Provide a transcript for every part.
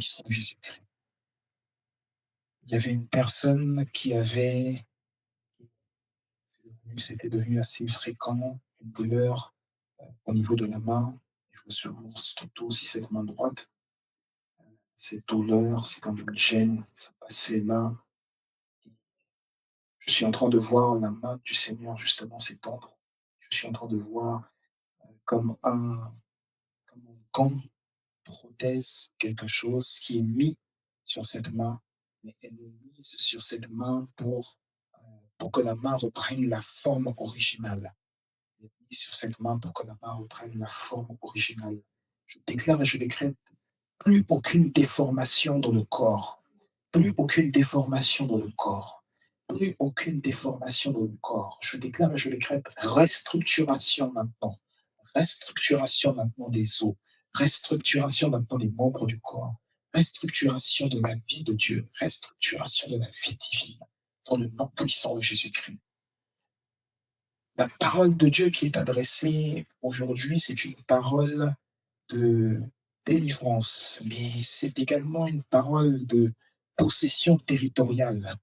puissant de Jésus-Christ. Il y avait une personne qui avait c'était devenu assez fréquent, une douleur, au niveau de la main, et je me souviens surtout aussi cette main droite, cette douleur, c'est comme une gêne, ça passait là. Je suis en train de voir la main du Seigneur justement s'étendre. Je suis en train de voir comme comme une grande prothèse, quelque chose qui est mis sur cette main, mais elle est mise sur cette main pour que la main reprenne la forme originale. Elle est mise sur cette main pour que la main reprenne la forme originale. Je déclare et je décrète plus aucune déformation dans le corps, plus aucune déformation dans le corps, plus aucune déformation dans le corps. Je déclare et je décrète restructuration maintenant. Restructuration maintenant des os, restructuration maintenant des membres du corps, restructuration de la vie de Dieu, restructuration de la vie divine, dans le nom puissant de Jésus-Christ. La parole de Dieu qui est adressée aujourd'hui, c'est une parole de délivrance, mais c'est également une parole de possession territoriale.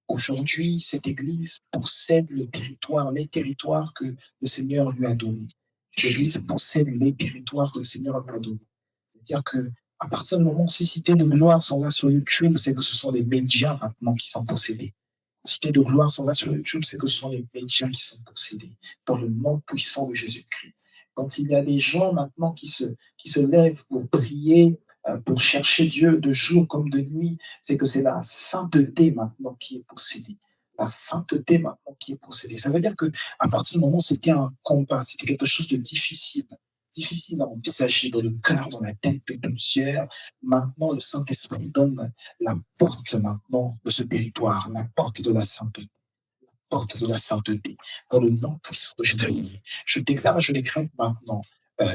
Aujourd'hui, cette Église possède le territoire, les territoires que le Seigneur lui a donnés. L'Église possède les territoires que le Seigneur lui a donnés. C'est-à-dire que à partir du moment où ces cités de gloire sont là sur YouTube, c'est que ce sont des médias maintenant qui sont possédés. Cités de gloire sont là sur YouTube, c'est que ce sont les médias qui sont possédés dans le nom puissant de Jésus-Christ. Quand il y a des gens maintenant qui se lèvent pour prier, pour chercher Dieu de jour comme de nuit, c'est que c'est la sainteté maintenant qui est possédée. La sainteté maintenant qui est possédée. Ça veut dire que à partir du moment où c'était un combat, c'était quelque chose de difficile, difficile à envisager dans le cœur, dans la tête de plusieurs. Maintenant, le Saint-Esprit donne la porte maintenant de ce territoire, la porte de la sainteté. Porte de la sainteté, dans le nom puissant de Jésus. Je déclare, je décrète maintenant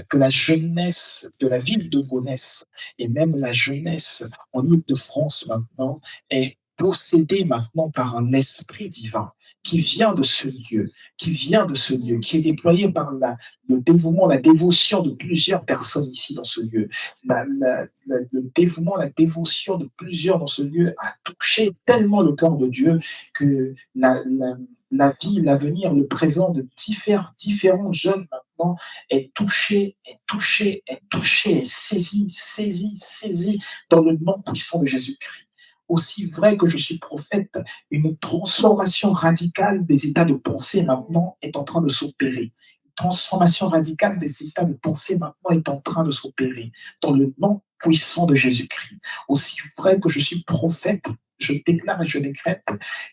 que la jeunesse de la ville de Gonesse et même la jeunesse en Île-de-France maintenant est possédée maintenant par un esprit divin qui vient de ce lieu, qui vient de ce lieu, qui est déployé par le dévouement, la dévotion de plusieurs personnes ici dans ce lieu. Le dévouement, la dévotion de plusieurs dans ce lieu a touché tellement le cœur de Dieu que la vie, l'avenir, le présent de différents jeunes maintenant est touché, est touché, est touché, est saisi, saisi, saisi dans le nom puissant de Jésus-Christ. Aussi vrai que je suis prophète, une transformation radicale des états de pensée maintenant est en train de s'opérer. Une transformation radicale des états de pensée maintenant est en train de s'opérer dans le nom puissant de Jésus-Christ. Aussi vrai que je suis prophète, je déclare et je décrète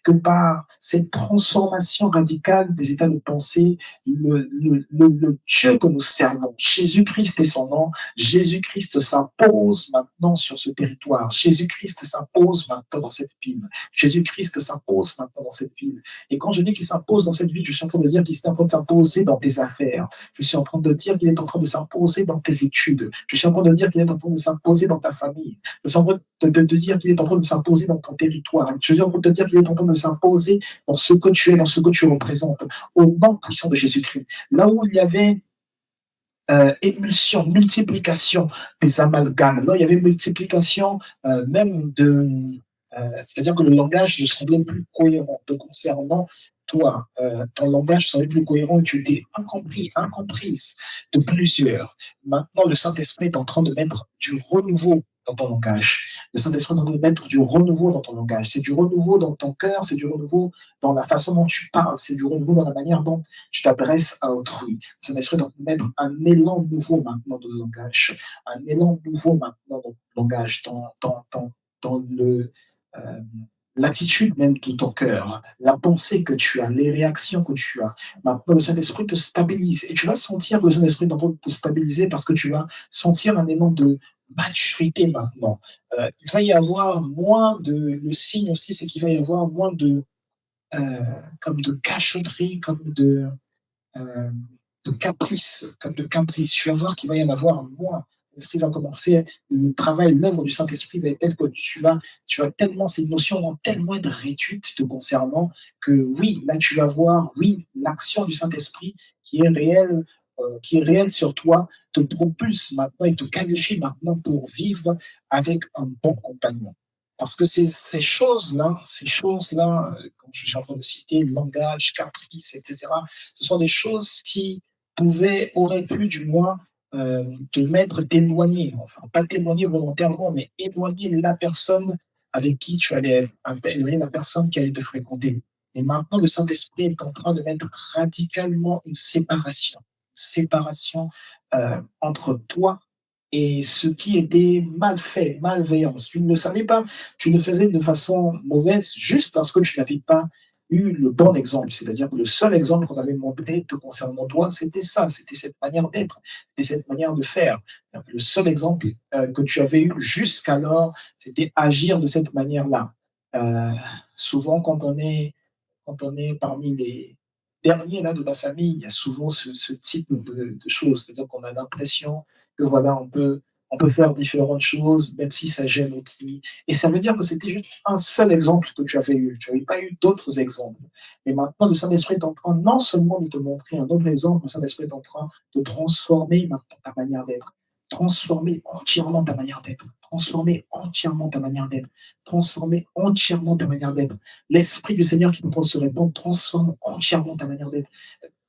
que par cette transformation radicale des états de pensée, le Dieu que nous servons, Jésus-Christ est son nom, Jésus-Christ s'impose maintenant sur ce territoire, Jésus-Christ s'impose maintenant dans cette ville, Jésus-Christ s'impose maintenant dans cette ville. Et quand je dis qu'il s'impose dans cette ville, je suis en train de dire qu'il est en train de s'imposer dans tes affaires, je suis en train de dire qu'il est en train de s'imposer dans tes études, je suis en train de dire qu'il est en train de s'imposer dans ta famille, je suis en train de dire qu'il est en train de s'imposer dans ton territoire. Je suis en train de te dire qu'il est en train de s'imposer dans ce que tu es, dans ce que tu représentes, au nom puissant de Jésus-Christ. Là où il y avait émulsion, multiplication des amalgames, là il y avait multiplication même de... c'est-à-dire que le langage ne semblait plus cohérent te concernant toi. Ton langage semblait plus cohérent, tu étais incompris, incomprise de plusieurs. Maintenant, le Saint-Esprit est en train de mettre du renouveau dans ton langage. Le Saint-Esprit est en train de mettre du renouveau dans ton langage. C'est du renouveau dans ton cœur, c'est du renouveau dans la façon dont tu parles, c'est du renouveau dans la manière dont tu t'adresses à autrui. Le Saint-Esprit est en train de mettre un élan nouveau maintenant dans le langage, un élan nouveau maintenant dans le langage, dans euh, l'attitude même de ton cœur, la pensée que tu as, les réactions que tu as. Maintenant, le Saint-Esprit te stabilise et tu vas sentir que le Saint-Esprit est en train de te stabiliser parce que tu vas sentir un élan de maturité maintenant. Il va y avoir moins de... Le signe aussi, c'est qu'il va y avoir moins euh, comme de cachotterie, euh, de caprice, comme de caprice. Je vais voir qu'il va y en avoir moins. L'esprit va commencer, le travail, l'œuvre du Saint-Esprit va être tel que tu vas tellement, ces notions vont tellement être réduites te concernant que oui, là tu vas voir, oui, l'action du Saint-Esprit qui est réelle qui est réel sur toi te propulse maintenant et te qualifie maintenant pour vivre avec un bon compagnon. Parce que ces choses-là, comme je suis en train de citer, langage, caprice, etc., ce sont des choses qui auraient pu du moins te mettre t'éloigner, enfin pas t'éloigner volontairement, mais éloigner la personne avec qui tu allais, éloigner la personne qui allait te fréquenter. Et maintenant, le Saint-Esprit est en train de mettre radicalement une séparation entre toi et ce qui était mal fait, malveillance. Tu ne le savais pas, tu le faisais de façon mauvaise juste parce que tu n'avais pas eu le bon exemple. C'est-à-dire que le seul exemple qu'on avait montré te concernant toi, c'était ça, c'était cette manière d'être, c'était cette manière de faire. Donc, le seul exemple que tu avais eu jusqu'alors, c'était agir de cette manière-là. Euh, Souvent, quand on est parmi les derniers là, de la famille, il y a souvent ce type de choses. C'est-à-dire qu'on a l'impression que voilà, on peut faire différentes choses, même si ça gêne autrui. Et ça veut dire que c'était juste un seul exemple que tu avais eu. Tu n'avais pas eu d'autres exemples. Et maintenant, le Saint-Esprit est en train non seulement de te montrer un autre exemple, le Saint-Esprit est en train de transformer maintenant ta manière d'être, transformer entièrement ta manière d'être, transformer entièrement ta manière d'être, transformer entièrement ta manière d'être. L'Esprit du Seigneur qui nous se répand transforme entièrement ta manière d'être.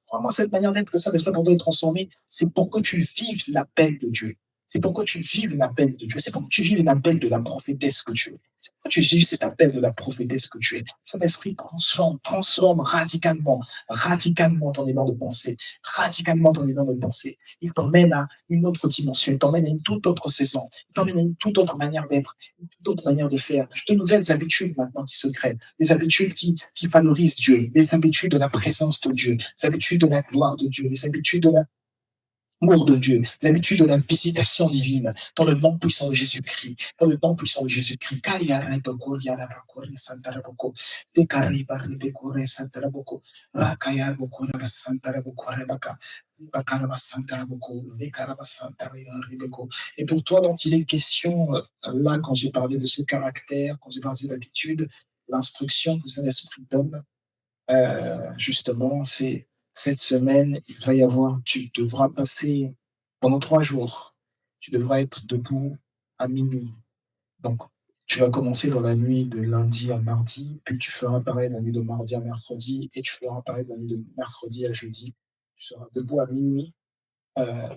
Crois-moi, cette manière d'être que ça l'Esprit est en train de transformer, c'est pour que tu vives l'appel de Dieu. C'est pour que tu vives l'appel de Dieu. C'est pour que tu vives l'appel de la prophétesse que tu es. C'est pour que tu vives cet appel de la prophétesse que tu es. Cet esprit transforme radicalement ton élan de pensée, radicalement ton élan de pensée. Il t'emmène à une autre dimension, il t'emmène à une toute autre saison, il t'emmène à une toute autre manière d'être, une toute autre manière de faire, de nouvelles habitudes maintenant qui se créent, des habitudes qui valorisent Dieu, des habitudes de la présence de Dieu, des habitudes de la gloire de Dieu, des habitudes de l'amour de Dieu, des habitudes de la visitation divine, dans le nom puissant de Jésus-Christ, dans le nom puissant de Jésus-Christ. Et pour toi, dont il est question, là, quand j'ai parlé de ce caractère, quand j'ai parlé de l'attitude, l'instruction que Saint-Esprit donne, justement, c'est cette semaine, il va y avoir, tu devras passer pendant 3 jours, tu devras être debout à minuit. Donc, tu vas commencer dans la nuit de lundi à mardi, puis tu feras pareil la nuit de mardi à mercredi, et tu feras pareil la nuit de mercredi à jeudi. Tu seras debout à minuit,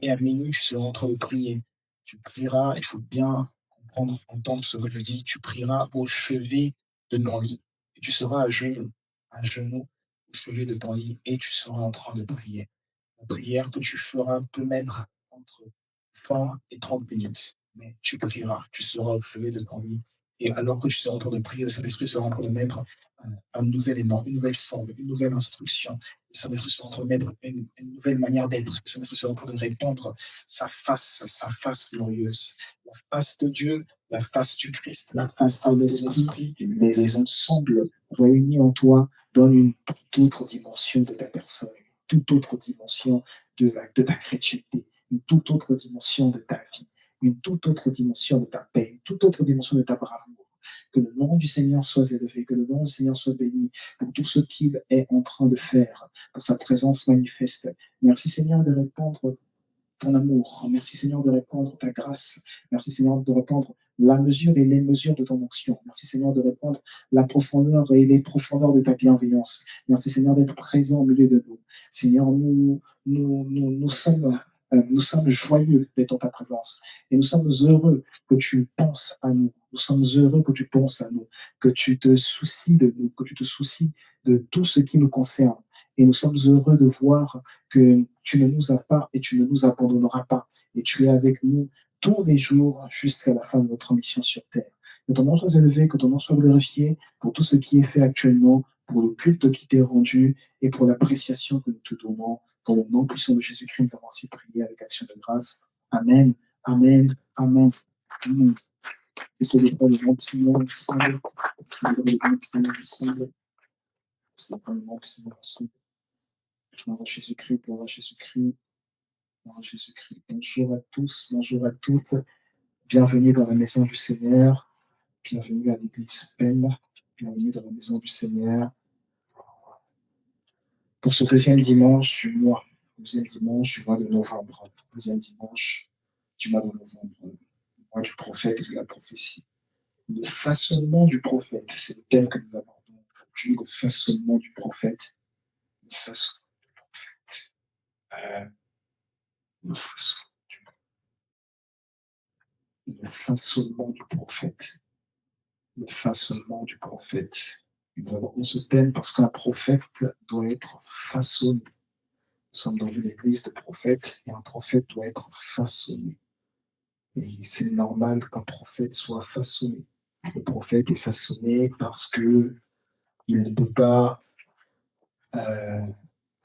et à minuit, tu seras en train de prier. Tu prieras, il faut bien comprendre, entendre ce que je dis, tu prieras au chevet de ton lit. Et tu seras à genoux, au chevet de ton lit, et tu seras en train de prier. La prière que tu feras peut mettre entre 20 et 30 minutes. Mais tu prieras, tu seras au chevet de ton lit. Et alors que tu seras en train de prier, le Saint-Esprit sera en train de mettre un nouvel élément, une nouvelle forme, une nouvelle instruction. Le Saint-Esprit sera en train de mettre une nouvelle manière d'être. Le Saint-Esprit sera en train de répandre sa face glorieuse. La face de Dieu, la face du Christ, la face de l'Esprit, les ensembles réunis en toi donnent une toute autre dimension de ta personne, une toute autre dimension de ta chrétienté, une toute autre dimension de ta vie, une toute autre dimension de ta paix, une toute autre dimension de ta bravoure. Que le nom du Seigneur soit élevé, que le nom du Seigneur soit béni pour tout ce qu'il est en train de faire, pour sa présence manifeste. Merci Seigneur de répandre ton amour. Merci Seigneur de répandre ta grâce. Merci Seigneur de répandre la mesure et les mesures de ton onction. Merci Seigneur de répandre la profondeur et les profondeurs de ta bienveillance. Merci Seigneur d'être présent au milieu de nous. Seigneur, nous sommes joyeux d'être en ta présence et nous sommes heureux que tu penses à nous. Nous sommes heureux que tu penses à nous, que tu te soucies de nous, que tu te soucies de tout ce qui nous concerne. Et nous sommes heureux de voir que tu ne nous as pas et tu ne nous abandonneras pas. Et tu es avec nous tous les jours jusqu'à la fin de notre mission sur terre. Que ton nom soit élevé, que ton nom soit glorifié pour tout ce qui est fait actuellement, pour le culte qui t'est rendu et pour l'appréciation que nous te donnons. Dans le nom puissant de Jésus-Christ, nous avons ainsi prié avec action de grâce. Amen, amen, amen, amen. Que c'est le nom du Seigneur ensemble. C'est le nom du Seigneur ensemble. C'est le nom du Seigneur ensemble. Gloire à Jésus-Christ, gloire à Jésus-Christ, gloire à Jésus-Christ. Bonjour à tous, bonjour à toutes. Bienvenue dans la maison du Seigneur. Bienvenue à l'église Pelle. Bienvenue dans la maison du Seigneur. Pour ce deuxième dimanche du mois, deuxième dimanche du mois de novembre. Deuxième dimanche du mois de novembre, le mois du prophète et de la prophétie. Le façonnement du prophète, c'est le thème que nous abordons aujourd'hui, le façonnement du prophète. Le façonnement du prophète. Euh, le, façon- le façonnement du prophète. Le façonnement du prophète. Et nous abordons ce thème parce qu'un prophète doit être façonné. Nous sommes dans une église de prophètes et un prophète doit être façonné. Et c'est normal qu'un prophète soit façonné. Le prophète est façonné parce que il ne peut pas, euh,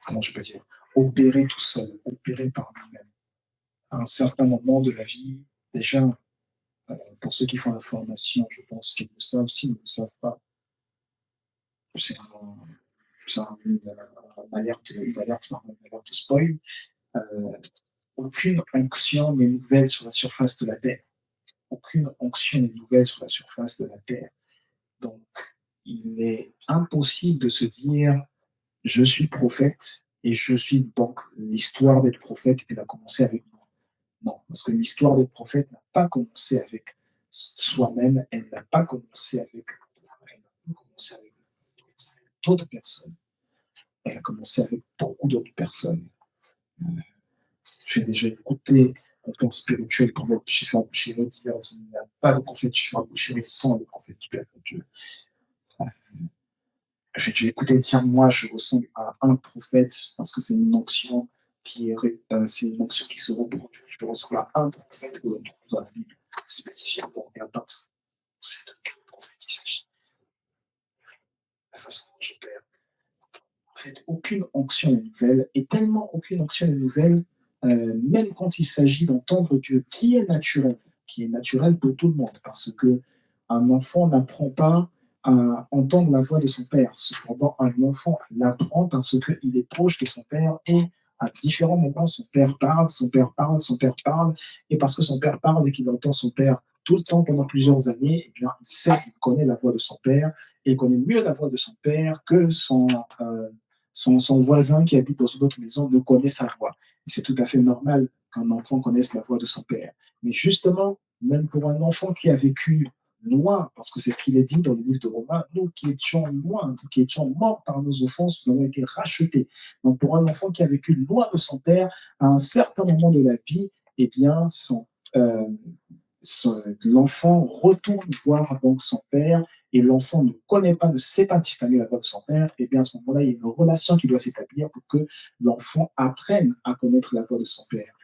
comment je peux dire, opérer tout seul, opérer par lui-même. À un certain moment de la vie, déjà, pour ceux qui font la formation, je pense qu'ils le savent. S'ils ne le savent pas, c'est une alerte spoil. Euh, Aucune onction n'est nouvelle sur la surface de la terre. Aucune onction n'est nouvelle sur la surface de la terre. Donc, il est impossible de se dire je suis prophète et je suis donc l'histoire d'être prophète, elle a commencé avec moi. Non, parce que l'histoire des prophètes n'a pas commencé avec soi-même, elle n'a pas commencé avec d'autres personnes. Elle a commencé avec beaucoup d'autres personnes. J'ai déjà écouté un plan spirituel pour votre chiffre boucher, il n'y a pas de prophète chiffre boucher sans le prophète du Père de Dieu. J'ai écouté dire, moi, je ressemble à un prophète parce que c'est une onction c'est une onction qui se reproduit. Je ressemble à un prophète que l'on trouve dans la Bible, spécifiquement, et à partir de cette prophétisation, la façon dont j'opère. En fait, aucune onction n'est nouvelle, et tellement aucune onction n'est nouvelle, même quand il s'agit d'entendre Dieu, qui est naturel pour tout le monde, parce que un enfant n'apprend pas à entendre la voix de son père. Cependant, un enfant l'apprend parce qu'il est proche de son père et à différents moments, son père parle, son père parle, son père parle, et parce que son père parle et qu'il entend son père tout le temps pendant plusieurs années, eh bien, il sait, il connaît la voix de son père, et il connaît mieux la voix de son père que son voisin qui habite dans une autre maison ne connaît sa voix. Et c'est tout à fait normal qu'un enfant connaisse la voix de son père. Mais justement, même pour un enfant qui a vécu loin, parce que c'est ce qu'il est dit dans le livre de Romains, nous qui étions loin, nous qui étions morts par nos offenses, nous avons été rachetés. Donc pour un enfant qui a vécu loin de son père, à un certain moment de la vie, eh bien, euh, l'enfant retourne voir donc son père et l'enfant ne connaît pas, ne sait pas distinguer la voix de son père, et bien à ce moment-là, il y a une relation qui doit s'établir pour que l'enfant apprenne à connaître la voix de son père.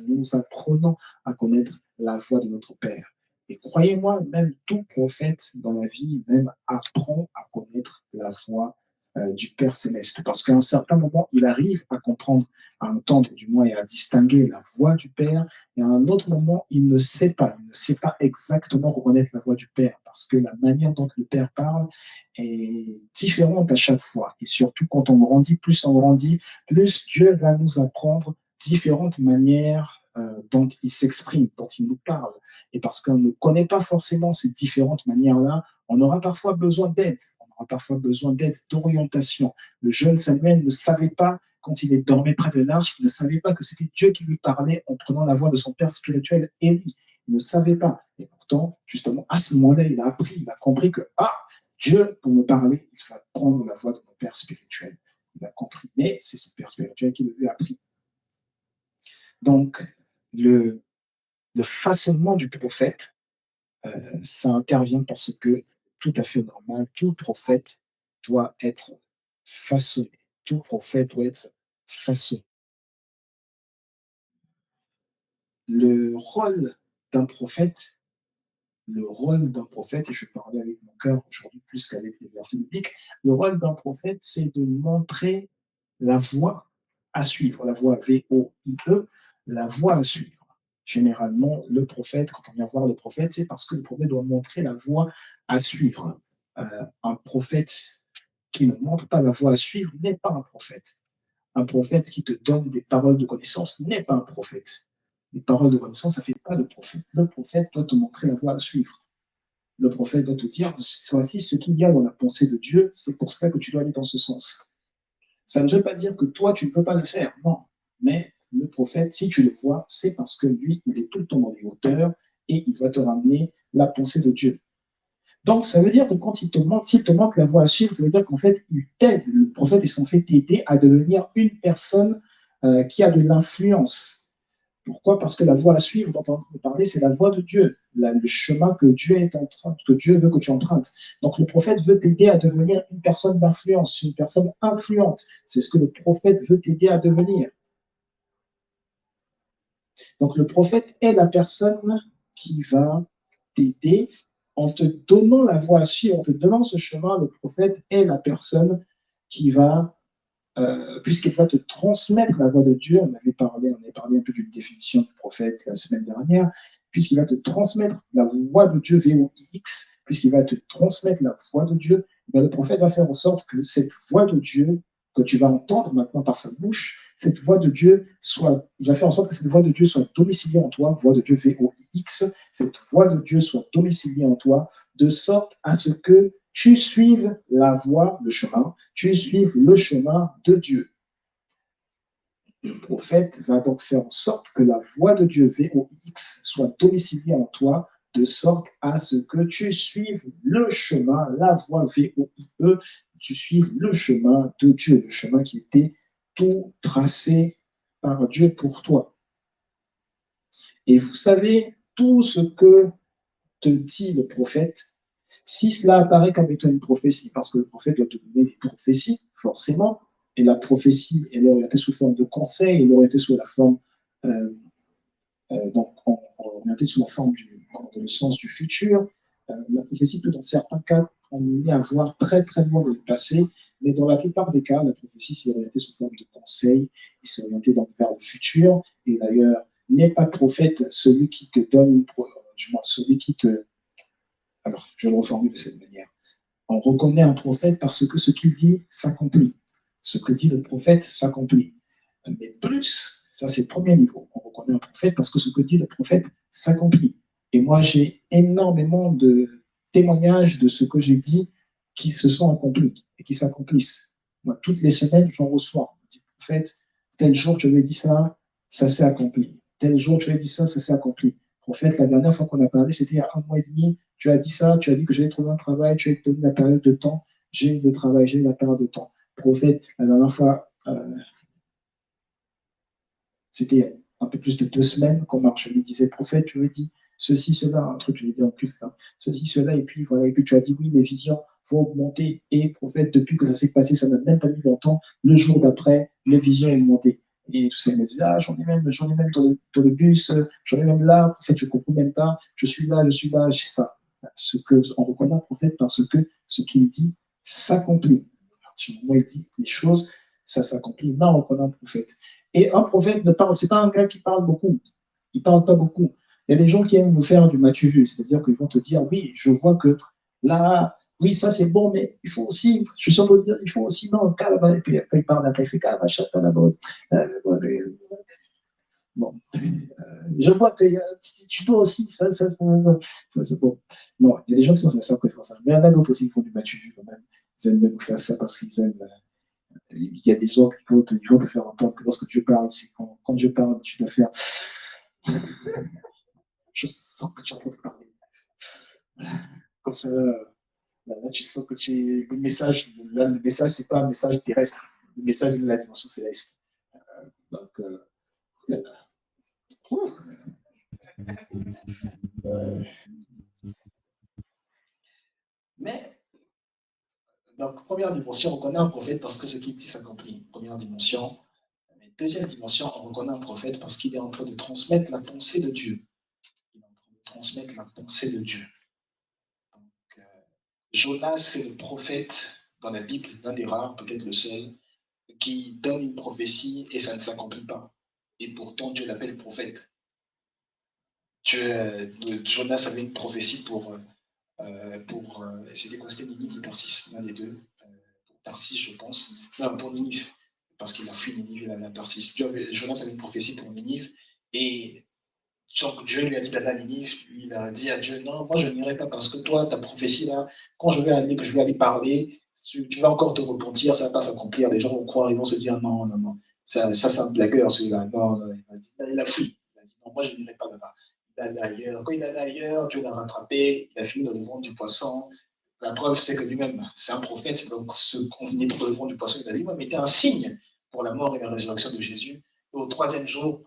Nous apprenons à connaître la voix de notre Père. Et croyez-moi, même tout prophète dans la vie même apprend à connaître la voix du Père céleste. Parce qu'à un certain moment, il arrive à comprendre, à entendre du moins et à distinguer la voix du Père. Et à un autre moment, il ne sait pas. Il ne sait pas exactement reconnaître la voix du Père. Parce que la manière dont le Père parle est différente à chaque fois. Et surtout, quand on grandit, plus on grandit, plus Dieu va nous apprendre différentes manières dont il s'exprime, dont il nous parle. Et parce qu'on ne connaît pas forcément ces différentes manières-là, on aura parfois besoin d'aide. On aura parfois besoin d'aide, d'orientation. Le jeune Samuel ne savait pas, quand il dormait près de l'arche, il ne savait pas que c'était Dieu qui lui parlait en prenant la voix de son père spirituel, Élie. Il ne savait pas. Et pourtant, justement, à ce moment-là, il a appris, il a compris que, Dieu, pour me parler, il va prendre la voix de mon père spirituel. Il a compris. Mais c'est son père spirituel qui lui a appris. Donc, le, le façonnement du prophète, ça intervient parce que, tout à fait normal, tout prophète doit être façonné. Tout prophète doit être façonné. Le rôle d'un prophète, le rôle d'un prophète, et je vais parler avec mon cœur aujourd'hui plus qu'avec les versets bibliques, le rôle d'un prophète, c'est de montrer la voie à suivre, la voie V-O-I-E, la voie à suivre. Généralement, le prophète, quand on vient voir le prophète, c'est parce que le prophète doit montrer la voie à suivre. Un prophète qui ne montre pas la voie à suivre n'est pas un prophète. Un prophète qui te donne des paroles de connaissance n'est pas un prophète. Les paroles de connaissance, ça ne fait pas de prophète. Le prophète doit te montrer la voie à suivre. Le prophète doit te dire, voici ce qu'il y a dans la pensée de Dieu, c'est pour cela que tu dois aller dans ce sens. Ça ne veut pas dire que toi, tu ne peux pas le faire, non. Mais le prophète, si tu le vois, c'est parce que lui, il est tout le temps dans les hauteurs et il va te ramener la pensée de Dieu. Donc, ça veut dire que quand s'il te manque la voie à suivre, ça veut dire qu'en fait, il t'aide. Le prophète est censé t'aider à devenir une personne qui a de l'influence. Pourquoi? Parce que la voie à suivre dont on de parler, c'est la voie de Dieu, le chemin que Dieu est en train, que Dieu veut que tu empruntes. Donc, le prophète veut t'aider à devenir une personne d'influence, une personne influente. C'est ce que le prophète veut t'aider à devenir. Donc, le prophète est la personne qui va t'aider en te donnant la voie à suivre, en te donnant ce chemin. Le prophète est la personne qui va, puisqu'il va te transmettre la voie de Dieu. On avait parlé un peu d'une définition du prophète la semaine dernière. Puisqu'il va te transmettre la voie de Dieu, VOX, puisqu'il va te transmettre la voie de Dieu, le prophète va faire en sorte que cette voix de Dieu que tu vas entendre maintenant par sa bouche, cette voix de Dieu il va faire en sorte que cette voix de Dieu soit domiciliée en toi, voix de Dieu VOX, cette voix de Dieu soit domiciliée en toi, de sorte à ce que tu suives la voie, le chemin, tu suives le chemin de Dieu. Le prophète va donc faire en sorte que la voix de Dieu VOX soit domiciliée en toi, de sorte à ce que tu suives le chemin, la voie VOIE, tu suives le chemin de Dieu, le chemin qui était tout tracé par Dieu pour toi. Et vous savez, tout ce que te dit le prophète, si cela apparaît comme étant une prophétie, parce que le prophète doit te donner des prophéties, forcément, et la prophétie, elle aurait été sous forme de conseil, elle aurait été sous la forme, donc orientée sous la forme dans le sens du futur. La prophétie peut, dans certains cas, emmener à voir très très loin dans le passé, mais dans la plupart des cas, la prophétie s'est orientée sous forme de conseil, il s'est orienté vers le futur, et d'ailleurs, n'est pas prophète celui qui te donne, celui qui te... Alors, je le reformule de cette manière. On reconnaît un prophète parce que ce qu'il dit s'accomplit. Ce que dit le prophète s'accomplit. Mais plus, ça c'est le premier niveau. On reconnaît un prophète parce que ce que dit le prophète s'accomplit. Et moi, j'ai énormément de témoignages de ce que j'ai dit qui se sont accomplis et qui s'accomplissent. Moi, toutes les semaines, j'en reçois. Je dis, prophète, tel jour tu m'as dit ça, ça s'est accompli. Tel jour tu m'as dit ça, ça s'est accompli. Prophète, la dernière fois qu'on a parlé, c'était il y a 1 mois et demi. Tu as dit ça, tu as dit que j'allais trouver un travail, tu as donné la période de temps, j'ai eu le travail, j'ai eu la période de temps. Prophète, la dernière fois, c'était un peu plus de 2 semaines qu'on marche. Je lui disais, prophète, tu me dis ceci, cela, un truc, je lui ai dit en plus, hein, ceci, cela, et puis voilà, et puis tu as dit oui, mes visions vont augmenter. Et prophète, depuis que ça s'est passé, ça n'a même pas mis longtemps. Le jour d'après, les visions ont augmenté. Et tout ça, il me disait, ah, j'en ai même dans le bus, j'en ai même là, prophète, je ne comprends même pas, je suis là, j'ai ça. Ce que on reconnaît, prophète, parce que ce qu'il dit s'accomplit. Du moment où il dit les choses, ça s'accomplit. Là, on reconnaît un prophète. Et un prophète ne parle, c'est pas un gars qui parle beaucoup. Il parle pas beaucoup. Il y a des gens qui aiment vous faire du matu vu, c'est-à-dire qu'ils vont te dire, oui, je vois que là, oui, ça c'est bon, mais il faut aussi, je suis sûr de dire, il faut aussi, non, calme, et puis après il parle, après il fait calme, chata la bonne. Bon, je vois que tu dois aussi, ça c'est bon. Non, il y a des gens qui sont sincères qui font ça, mais il y en a d'autres aussi qui font du matu vu quand même. Ils aiment bien vous faire ça parce qu'ils aiment. Il y a des gens qui vont te faire entendre que lorsque Dieu parle, c'est quand Dieu parle, tu dois faire. Je sens que tu es en train de parler. Comme ça, là, tu sens que le message, là, le message, c'est pas un message terrestre. Le message de la dimension céleste. Donc, mais, donc, première dimension, on reconnaît un prophète parce que ce qu'il dit s'accomplit. Première dimension. Mais deuxième dimension, on reconnaît un prophète parce qu'il est en train de transmettre la pensée de Dieu. Il est en train de transmettre la pensée de Dieu. Jonas, c'est le prophète dans la Bible, l'un des rares, peut-être le seul, qui donne une prophétie et ça ne s'accomplit pas. Et pourtant, Dieu l'appelle prophète. Jonas avait une prophétie pour c'était quoi? C'était Ninive ou Tarsis, l'un des deux. Pour Tarsis, je pense. Non, pour Ninive, parce qu'il a fui Ninive, il a à Tarsis. Jonas avait une prophétie pour Ninive et donc Dieu lui a dit d'aller à Ninive, lui il a dit à Dieu, non, moi je n'irai pas parce que toi, ta prophétie là, quand je vais aller, que je vais aller parler, tu vas encore te repentir, ça va pas s'accomplir. Les gens vont croire, ils vont se dire non, non, non. Ça c'est un blagueur, celui-là. Non, non, il a fui. Il a dit non, moi je n'irai pas là-bas. Il allait ailleurs. Quand il allait ailleurs, Dieu l'a rattrapé. Il a fini dans le ventre du poisson. La preuve, c'est que lui-même, c'est un prophète. Donc, ce qu'on venait dans le ventre du poisson, il a lui-même été un signe pour la mort et la résurrection de Jésus. Et au troisième jour,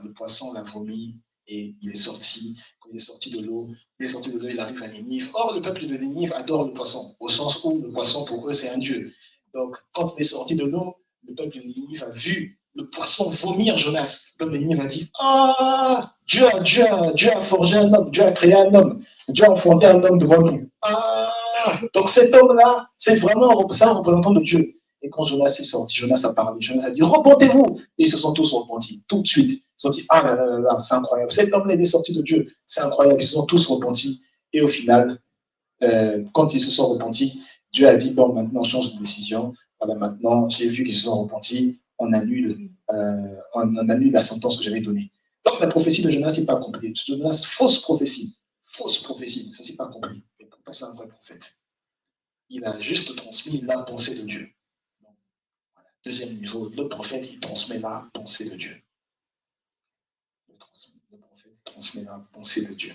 le poisson l'a vomi et il est sorti. Quand il est sorti de l'eau, il arrive à Nénive. Or, le peuple de Nénive adore le poisson, au sens où le poisson, pour eux, c'est un dieu. Donc, quand il est sorti de l'eau, le peuple de Nénive a vu le poisson vomir Jonas. Le peuple de Nénive a dit, Dieu a forgé un homme, Dieu a créé un homme, Dieu a enfanté un homme devant nous. Donc cet homme-là, c'est vraiment un représentant de Dieu. Et quand Jonas est sorti, Jonas a parlé, Jonas a dit, repentez-vous. Et ils se sont tous repentis, tout de suite. Ils se sont dit, ah là là là, c'est incroyable. Cet homme-là est sorti de Dieu, c'est incroyable. Ils se sont tous repentis. Et au final, quand ils se sont repentis, Dieu a dit, bon, maintenant, on change de décision. Voilà, maintenant, j'ai vu qu'ils se sont repentis, on annule la sentence que j'avais donnée. Donc, la prophétie de Jonas n'est pas accomplie. Jonas, fausse prophétie, ça c'est pas accompli. Mais pourtant, c'est un vrai prophète. Il a juste transmis la pensée de Dieu. Donc, voilà. Deuxième niveau, le prophète, il transmet la pensée de Dieu. Le prophète transmet la pensée de Dieu.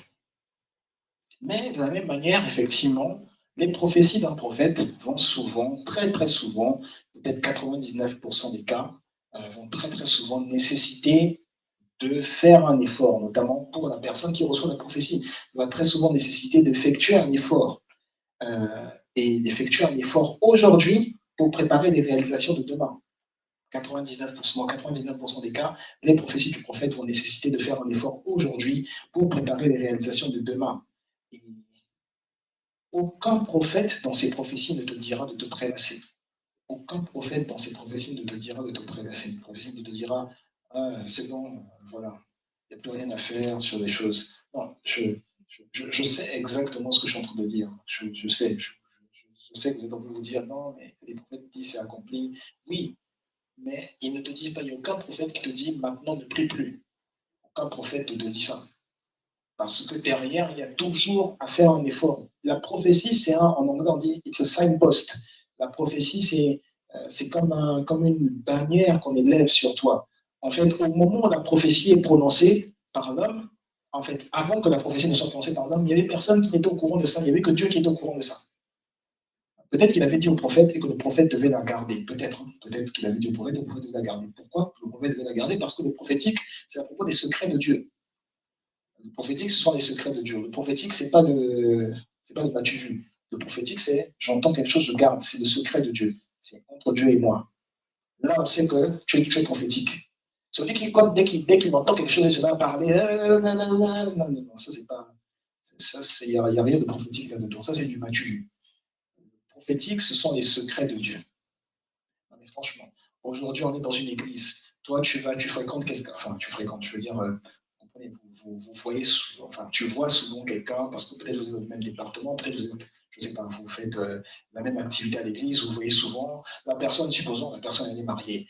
Mais de la même manière, effectivement, les prophéties d'un prophète vont souvent, très très souvent, peut-être 99% des cas, vont très très souvent nécessiter de faire un effort, notamment pour la personne qui reçoit la prophétie. Il va très souvent nécessiter d'effectuer un effort. Et d'effectuer un effort aujourd'hui pour préparer les réalisations de demain. 99% des cas, les prophéties du prophète vont nécessiter de faire un effort aujourd'hui pour préparer les réalisations de demain. Et aucun prophète dans ses prophéties ne te dira de te prélasser. Aucun prophète dans ses prophéties ne te dira de te prélasser. Une prophétie ne te dira c'est bon, voilà, il n'y a plus rien à faire sur les choses. Non, je sais exactement ce que je suis en train de dire. Je sais. Je sais que vous êtes en train de vous dire non, mais les prophètes disent c'est accompli. Oui, mais ils ne te disent pas, il n'y a aucun prophète qui te dit maintenant ne prie plus. Aucun prophète ne te dit ça. Parce que derrière, il y a toujours à faire un effort. La prophétie, en anglais, on dit it's a signpost. La prophétie, c'est comme une bannière qu'on élève sur toi. En fait, au moment où la prophétie est prononcée par l'homme, en fait, avant que la prophétie ne soit prononcée par l'homme, il y avait personne qui n'était au courant de ça. Il n'y avait que Dieu qui était au courant de ça. Peut-être qu'il avait dit au prophète et que le prophète devait la garder. Peut-être qu'il avait dit au prophète et que le prophète devait la garder. Pourquoi le prophète devait la garder? Parce que le prophétique, c'est à propos des secrets de Dieu. Le prophétique, ce sont les secrets de Dieu. Le prophétique, c'est pas le Mathieu vu. Le prophétique, c'est j'entends quelque chose, je garde. C'est le secret de Dieu. C'est entre Dieu et moi. Là, on sait que tu es prophétique. Celui qui, dès qu'il entend quelque chose, il se met à parler. Non, ça, c'est pas. Il n'y a rien de prophétique là-dedans. Ça, c'est du Mathieu vu. Prophétique, ce sont les secrets de Dieu. Non, mais franchement, aujourd'hui, on est dans une église. Toi, tu fréquentes quelqu'un. Enfin, tu fréquentes, je veux dire, vous voyez, enfin, tu vois souvent quelqu'un, parce que peut-être vous êtes dans le même département, peut-être vous êtes, je ne sais pas, vous faites la même activité à l'église, vous voyez souvent la personne, supposons la personne elle est mariée.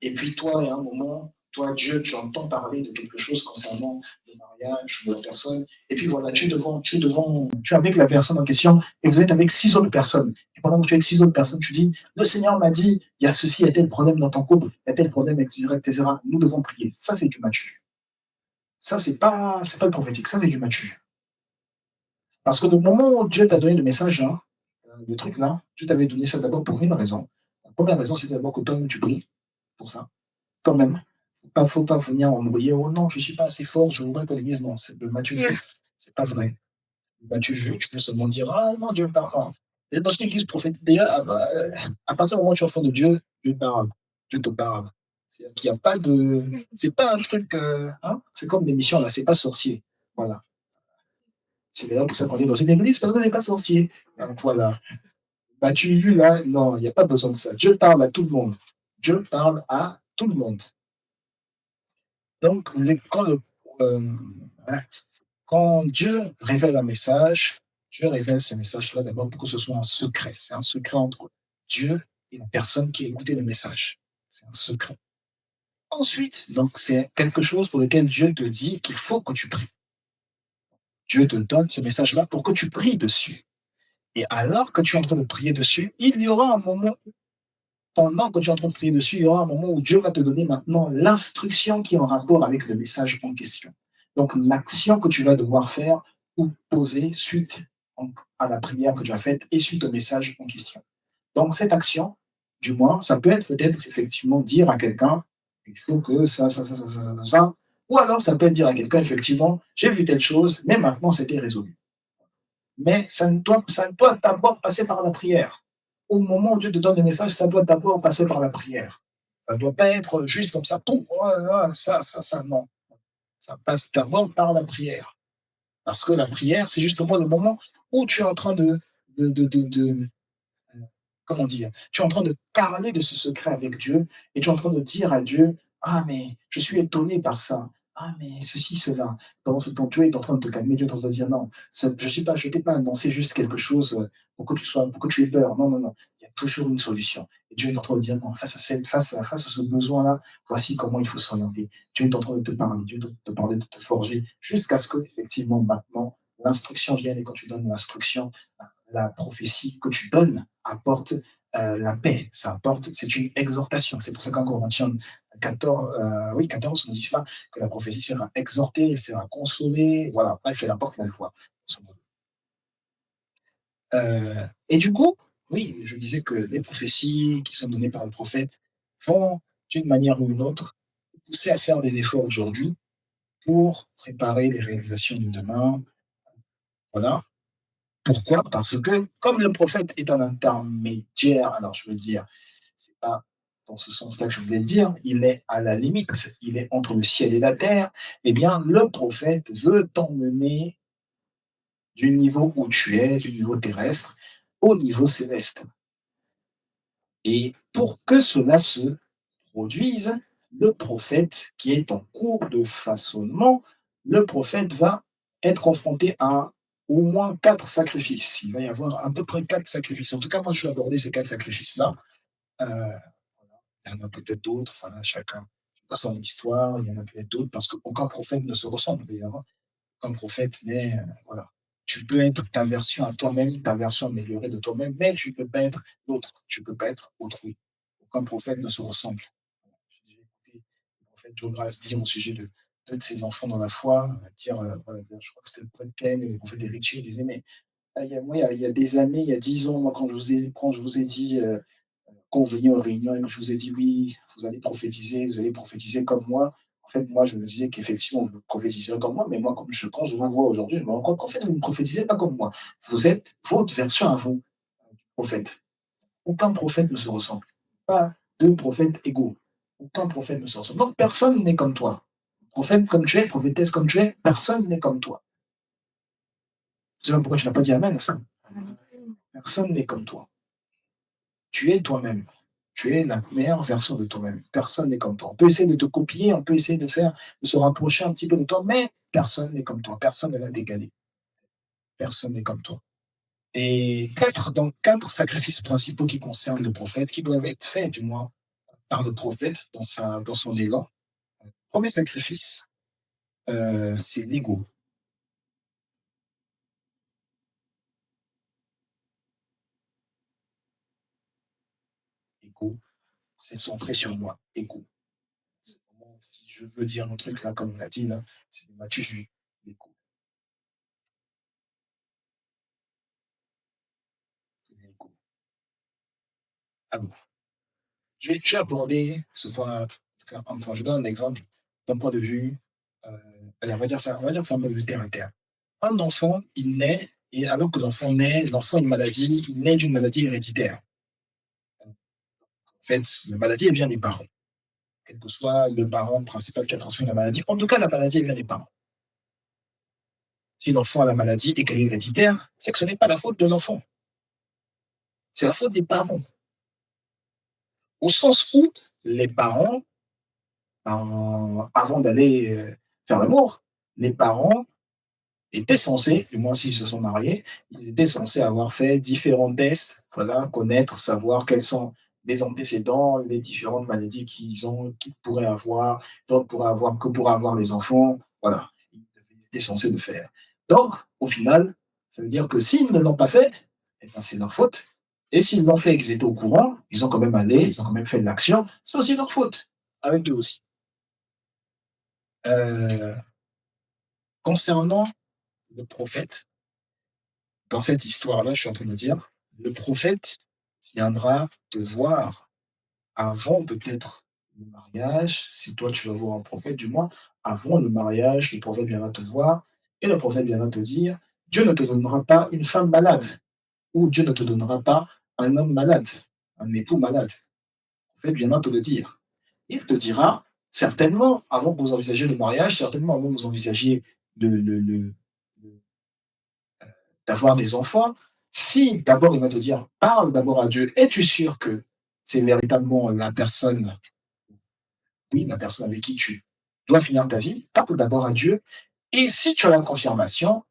Et puis toi, il y a un moment, toi, Dieu, tu entends parler de quelque chose concernant le mariage de la personne, et puis voilà, tu es avec la personne en question, et vous êtes avec 6 autres personnes. Et pendant que tu es avec 6 autres personnes, tu dis, le Seigneur m'a dit, il y a ceci, il y a tel problème dans ton couple, il y a tel problème, etc., etc. Nous devons prier. Ça, c'est du mature. Ça, c'est pas le prophétique, ça, c'est du mature. Parce que le moment où Dieu t'a donné le message, là, le truc là, Dieu t'avait donné ça d'abord pour une raison. La première raison, c'est d'abord que toi-même, tu pries pour ça. Toi-même. Faut pas venir embrouiller. Oh non, je suis pas assez fort, je voudrais que l'église, non. C'est le Matthieu juif. C'est pas vrai. Le Matthieu juif, tu peux seulement dire, ah non, Dieu parle. Et dans une église prophétique, d'ailleurs, à partir du moment où tu es enfant de Dieu, Dieu parle. Dieu te parle. C'est-à-dire qu'il n'y a pas de. C'est pas un truc. C'est comme des missions, là, c'est pas sorcier. Voilà. C'est d'ailleurs pour ça qu'on est dans une église, parce qu'on n'est pas sorcier. Donc voilà. Tu vu là, non, il n'y a pas besoin de ça. Dieu parle à tout le monde. Dieu parle à tout le monde. Donc, euh, hein, quand Dieu révèle un message, Dieu révèle ce message-là d'abord pour que ce soit un secret. C'est un secret entre Dieu et la personne qui a écouté le message. C'est un secret. Ensuite, donc, c'est quelque chose pour lequel Dieu te dit qu'il faut que tu pries. Dieu te donne ce message-là pour que tu pries dessus. Et alors que tu es en train de prier dessus, il y aura un moment, pendant que tu es en train de prier dessus, il y aura un moment où Dieu va te donner maintenant l'instruction qui est en rapport avec le message en question. Donc, l'action que tu vas devoir faire ou poser suite à la prière que tu as faite et suite au message en question. Donc, cette action, du moins, ça peut être peut-être effectivement dire à quelqu'un, il faut que ça. Ou alors, ça peut être dire à quelqu'un, effectivement, j'ai vu telle chose, mais maintenant, c'était résolu. Mais ça doit d'abord passer par la prière. Au moment où Dieu te donne le message, ça doit d'abord passer par la prière. Ça ne doit pas être juste comme ça, tout, ça, non. Ça passe d'abord par la prière. Parce que la prière, c'est justement le moment où tu es en train de comment dire, tu es en train de parler de ce secret avec Dieu et tu es en train de dire à Dieu, ah mais je suis étonné par ça. Ah mais ceci, cela. Pendant ce temps, Dieu est en train de te calmer, Dieu est en train de dire non, je ne sais pas, je t'ai pas annoncé juste quelque chose pour que tu aies peur. Non, non, non. Il y a toujours une solution. Et Dieu est en train de dire non, face à ce besoin-là, voici comment il faut s'orienter. Dieu est en train de te parler, Dieu est en train de te parler, de te forger, jusqu'à ce que, effectivement, maintenant, l'instruction vienne et quand tu donnes l'instruction, la prophétie que tu donnes apporte la paix, ça apporte, c'est une exhortation. C'est pour ça qu'en Corinthiens 14, oui, 14, on dit ça, que la prophétie sert à exhorter, sert à consoler, voilà, bref, elle apporte la foi. Et du coup, oui, je disais que les prophéties qui sont données par le prophète vont, d'une manière ou une autre, pousser à faire des efforts aujourd'hui pour préparer les réalisations de demain. Voilà. Pourquoi? Parce que comme le prophète est un intermédiaire, alors je veux dire, c'est pas dans ce sens-là que je voulais dire, il est à la limite, il est entre le ciel et la terre, eh bien, le prophète veut t'emmener du niveau où tu es, du niveau terrestre, au niveau céleste. Et pour que cela se produise, le prophète qui est en cours de façonnement, le prophète va être confronté à au moins 4 sacrifices. Il va y avoir à peu près 4 sacrifices. En tout cas, moi, je vais aborder ces 4 sacrifices-là. Euh, il y en a peut-être d'autres, enfin, chacun a son histoire, il y en a peut-être d'autres, parce qu'aucun prophète ne se ressemble d'ailleurs, hein. Aucun prophète n'est, voilà. Tu peux être ta version à toi-même, ta version améliorée de toi-même, mais tu ne peux pas être l'autre, tu ne peux pas être autrui. Aucun prophète ne se ressemble. J'ai écouté le prophète Jonas dire au sujet de ses enfants dans la foi, dire, voilà, je crois que c'était le prophète Ken et le prophète Héritier, il disait, mais il y a des années, il y a 10 ans, moi, quand je vous ai dit, quand vous veniez aux réunions et que je vous ai dit: «Oui, vous allez prophétiser comme moi». En fait, moi, je me disais qu'effectivement, vous prophétiserez comme moi, mais moi, quand je vous vois aujourd'hui, je me rends compte qu'en fait, vous ne prophétisez pas comme moi. Vous êtes votre version à vous, prophète. Aucun prophète ne se ressemble. Pas 2 prophètes égaux. Aucun prophète ne se ressemble. Donc personne n'est comme toi. Prophète comme tu es, prophétesse comme tu es, personne n'est comme toi. Je sais pas pourquoi tu n'as pas dit amen à ça. Personne n'est comme toi. Tu es toi-même. Tu es la meilleure version de toi-même. Personne n'est comme toi. On peut essayer de te copier, on peut essayer de se rapprocher un petit peu de toi, mais personne n'est comme toi. Personne ne va t'égaler. Personne n'est comme toi. Et donc 4 sacrifices principaux qui concernent le prophète, qui doivent être faits, du moins, par le prophète dans son élan. Premier sacrifice, c'est l'ego. Ego, c'est centré sur moi. Ego. C'est vraiment, si je veux dire un truc là, comme on l'a dit là, c'est Matthieu, je suis l'ego. C'est l'ego. Ah bon. Je vais aborder ce point, enfin, je donne un exemple d'un point de vue, euh, allez, on va dire que c'est un point de vue terre à terre. Un enfant, il naît, et alors que l'enfant a une maladie, il naît d'une maladie héréditaire. En fait, la maladie, elle vient des parents. Quel que soit le parent principal qui a transmis la maladie, en tout cas, la maladie, elle vient des parents. Si l'enfant a la maladie et qu'elle est héréditaire, c'est que ce n'est pas la faute de l'enfant, c'est la faute des parents. Au sens où les parents, avant d'aller faire l'amour, les parents étaient censés, du moins s'ils se sont mariés, ils étaient censés avoir fait différents tests, voilà, connaître, savoir quels sont les antécédents, les différentes maladies qu'ils pourraient avoir, d'autres pourraient avoir, que pourraient avoir les enfants, voilà. Ils étaient censés le faire. Donc, au final, ça veut dire que s'ils ne l'ont pas fait, eh ben, c'est leur faute. Et s'ils l'ont fait et qu'ils étaient au courant, ils ont quand même allé, ils ont quand même fait de l'action, c'est aussi leur faute, à eux 2 aussi. Heu, Concernant le prophète, dans cette histoire-là, je suis en train de me dire, le prophète viendra te voir avant peut-être le mariage, si toi tu vas voir un prophète du moins, avant le mariage, le prophète viendra te voir et le prophète viendra te dire: «Dieu ne te donnera pas une femme malade ou Dieu ne te donnera pas un homme malade, un époux malade». Le prophète viendra te le dire. Il te dira certainement, avant que vous envisagiez le mariage, certainement avant que vous envisagiez le d'avoir des enfants, si d'abord il va te dire: «Parle d'abord à Dieu, es-tu sûr que c'est véritablement la personne, oui, la personne avec qui tu dois finir ta vie?» Parle d'abord à Dieu et si tu as la confirmation,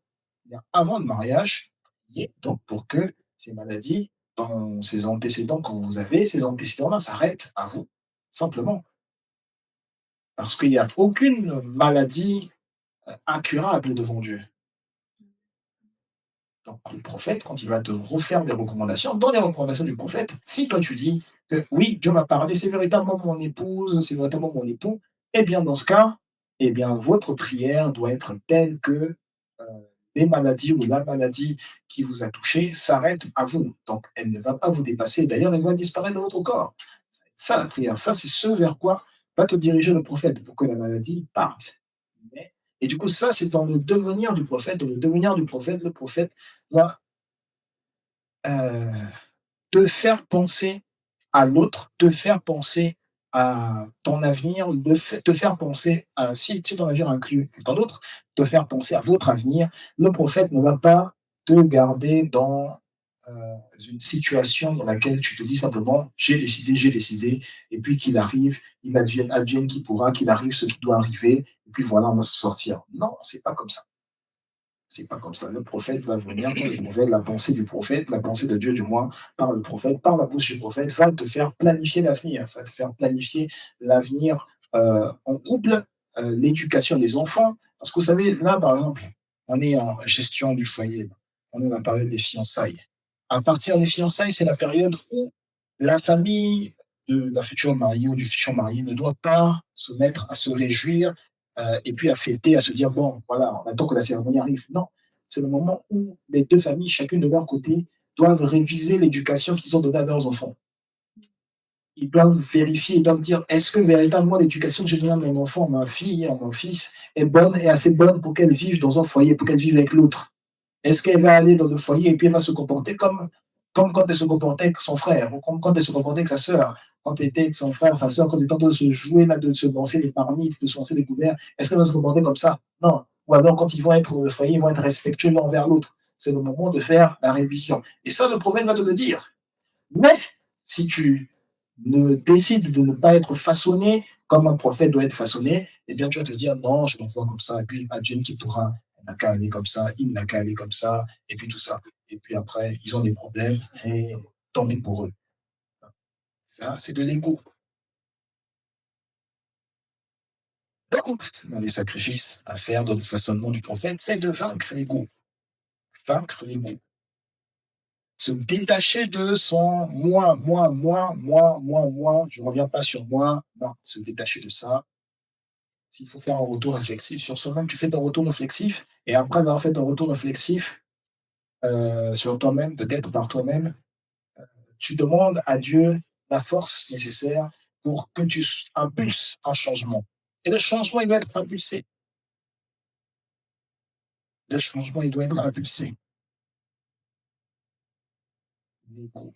eh bien, avant le mariage, priez donc pour que ces maladies, dans ces antécédents que vous avez, ces antécédents-là s'arrêtent à vous, simplement. Parce qu'il n'y a aucune maladie, incurable devant Dieu. Donc, le prophète, quand il va te refaire des recommandations, dans les recommandations du prophète, si toi tu dis que oui, Dieu m'a parlé, c'est véritablement mon épouse, c'est véritablement mon époux, eh bien, dans ce cas, eh bien, votre prière doit être telle que euh, les maladies ou la maladie qui vous a touché s'arrête à vous. Donc, elle ne va pas vous dépasser. D'ailleurs, elle va disparaître de votre corps. Ça, la prière, ça, c'est ce vers quoi va te diriger le prophète pour que la maladie parte. Et du coup, ça, c'est dans le devenir du prophète. Dans le devenir du prophète, le prophète va euh, te faire penser à l'autre, te faire penser à ton avenir, te faire penser à, si ton avenir inclut tant d'autres, te faire penser à votre avenir. Le prophète ne va pas te garder dans une situation dans laquelle tu te dis simplement j'ai décidé, et puis qu'il arrive, il advienne qui pourra, qu'il arrive ce qui doit arriver, et puis voilà, on va se sortir. Non, c'est pas comme ça. C'est pas comme ça. Le prophète va venir, le prophète, la pensée du prophète, la pensée de Dieu du moins, par le prophète, par la bouche du prophète, va te faire planifier l'avenir. Ça va te faire planifier l'avenir en couple, l'éducation des enfants. Parce que vous savez, là, par exemple, on est en gestion du foyer. On est dans la période des fiançailles. À partir des fiançailles, c'est la période où la famille de la future mariée ou du futur marié ne doit pas se mettre à se réjouir et puis à fêter, à se dire, bon, voilà, on attend que la cérémonie arrive. Non, c'est le moment où les deux familles, chacune de leur côté, doivent réviser l'éducation qu'ils ont donnée à leurs enfants. Ils doivent vérifier, ils doivent dire, est-ce que véritablement l'éducation que j'ai donnée à mon enfant, à ma fille, à mon fils, est bonne et assez bonne pour qu'elle vive dans un foyer, pour qu'elle vive avec l'autre. Est-ce qu'elle va aller dans le foyer et puis elle va se comporter comme quand elle se comportait avec son frère, ou comme quand elle se comportait avec sa sœur, quand elle était avec son frère, sa sœur, quand ils étaient en train de se jouer, là, de se lancer des marmites, de se lancer des couverts, est-ce qu'elle va se comporter comme ça? Non. Ou alors, quand ils vont être au foyer, ils vont être respectueux l'un envers l'autre. C'est le moment de faire la révision. Et ça, le prophète va te le dire. Mais si tu ne décides de ne pas être façonné comme un prophète doit être façonné, eh bien, tu vas te dire non, je m'envoie comme ça, et puis adieu qui pourra, il n'a qu'à aller comme ça, il n'a qu'à aller comme ça, et puis tout ça. Et puis après, ils ont des problèmes, et tant mieux pour eux. Ça, c'est de l'ego. Donc, dans les sacrifices à faire dans le façonnement du prophète, c'est de vaincre l'ego. Vaincre l'ego. Se détacher de son moi, je ne reviens pas sur moi. Non, se détacher de ça. S'il faut faire un retour réflexif sur soi-même, tu fais ton retour réflexif et après avoir fait ton retour réflexif sur toi-même, peut-être par toi-même, tu demandes à Dieu la force nécessaire pour que tu impulses un changement. Et le changement, il doit être impulsé. Le changement, il doit être impulsé. L'ego.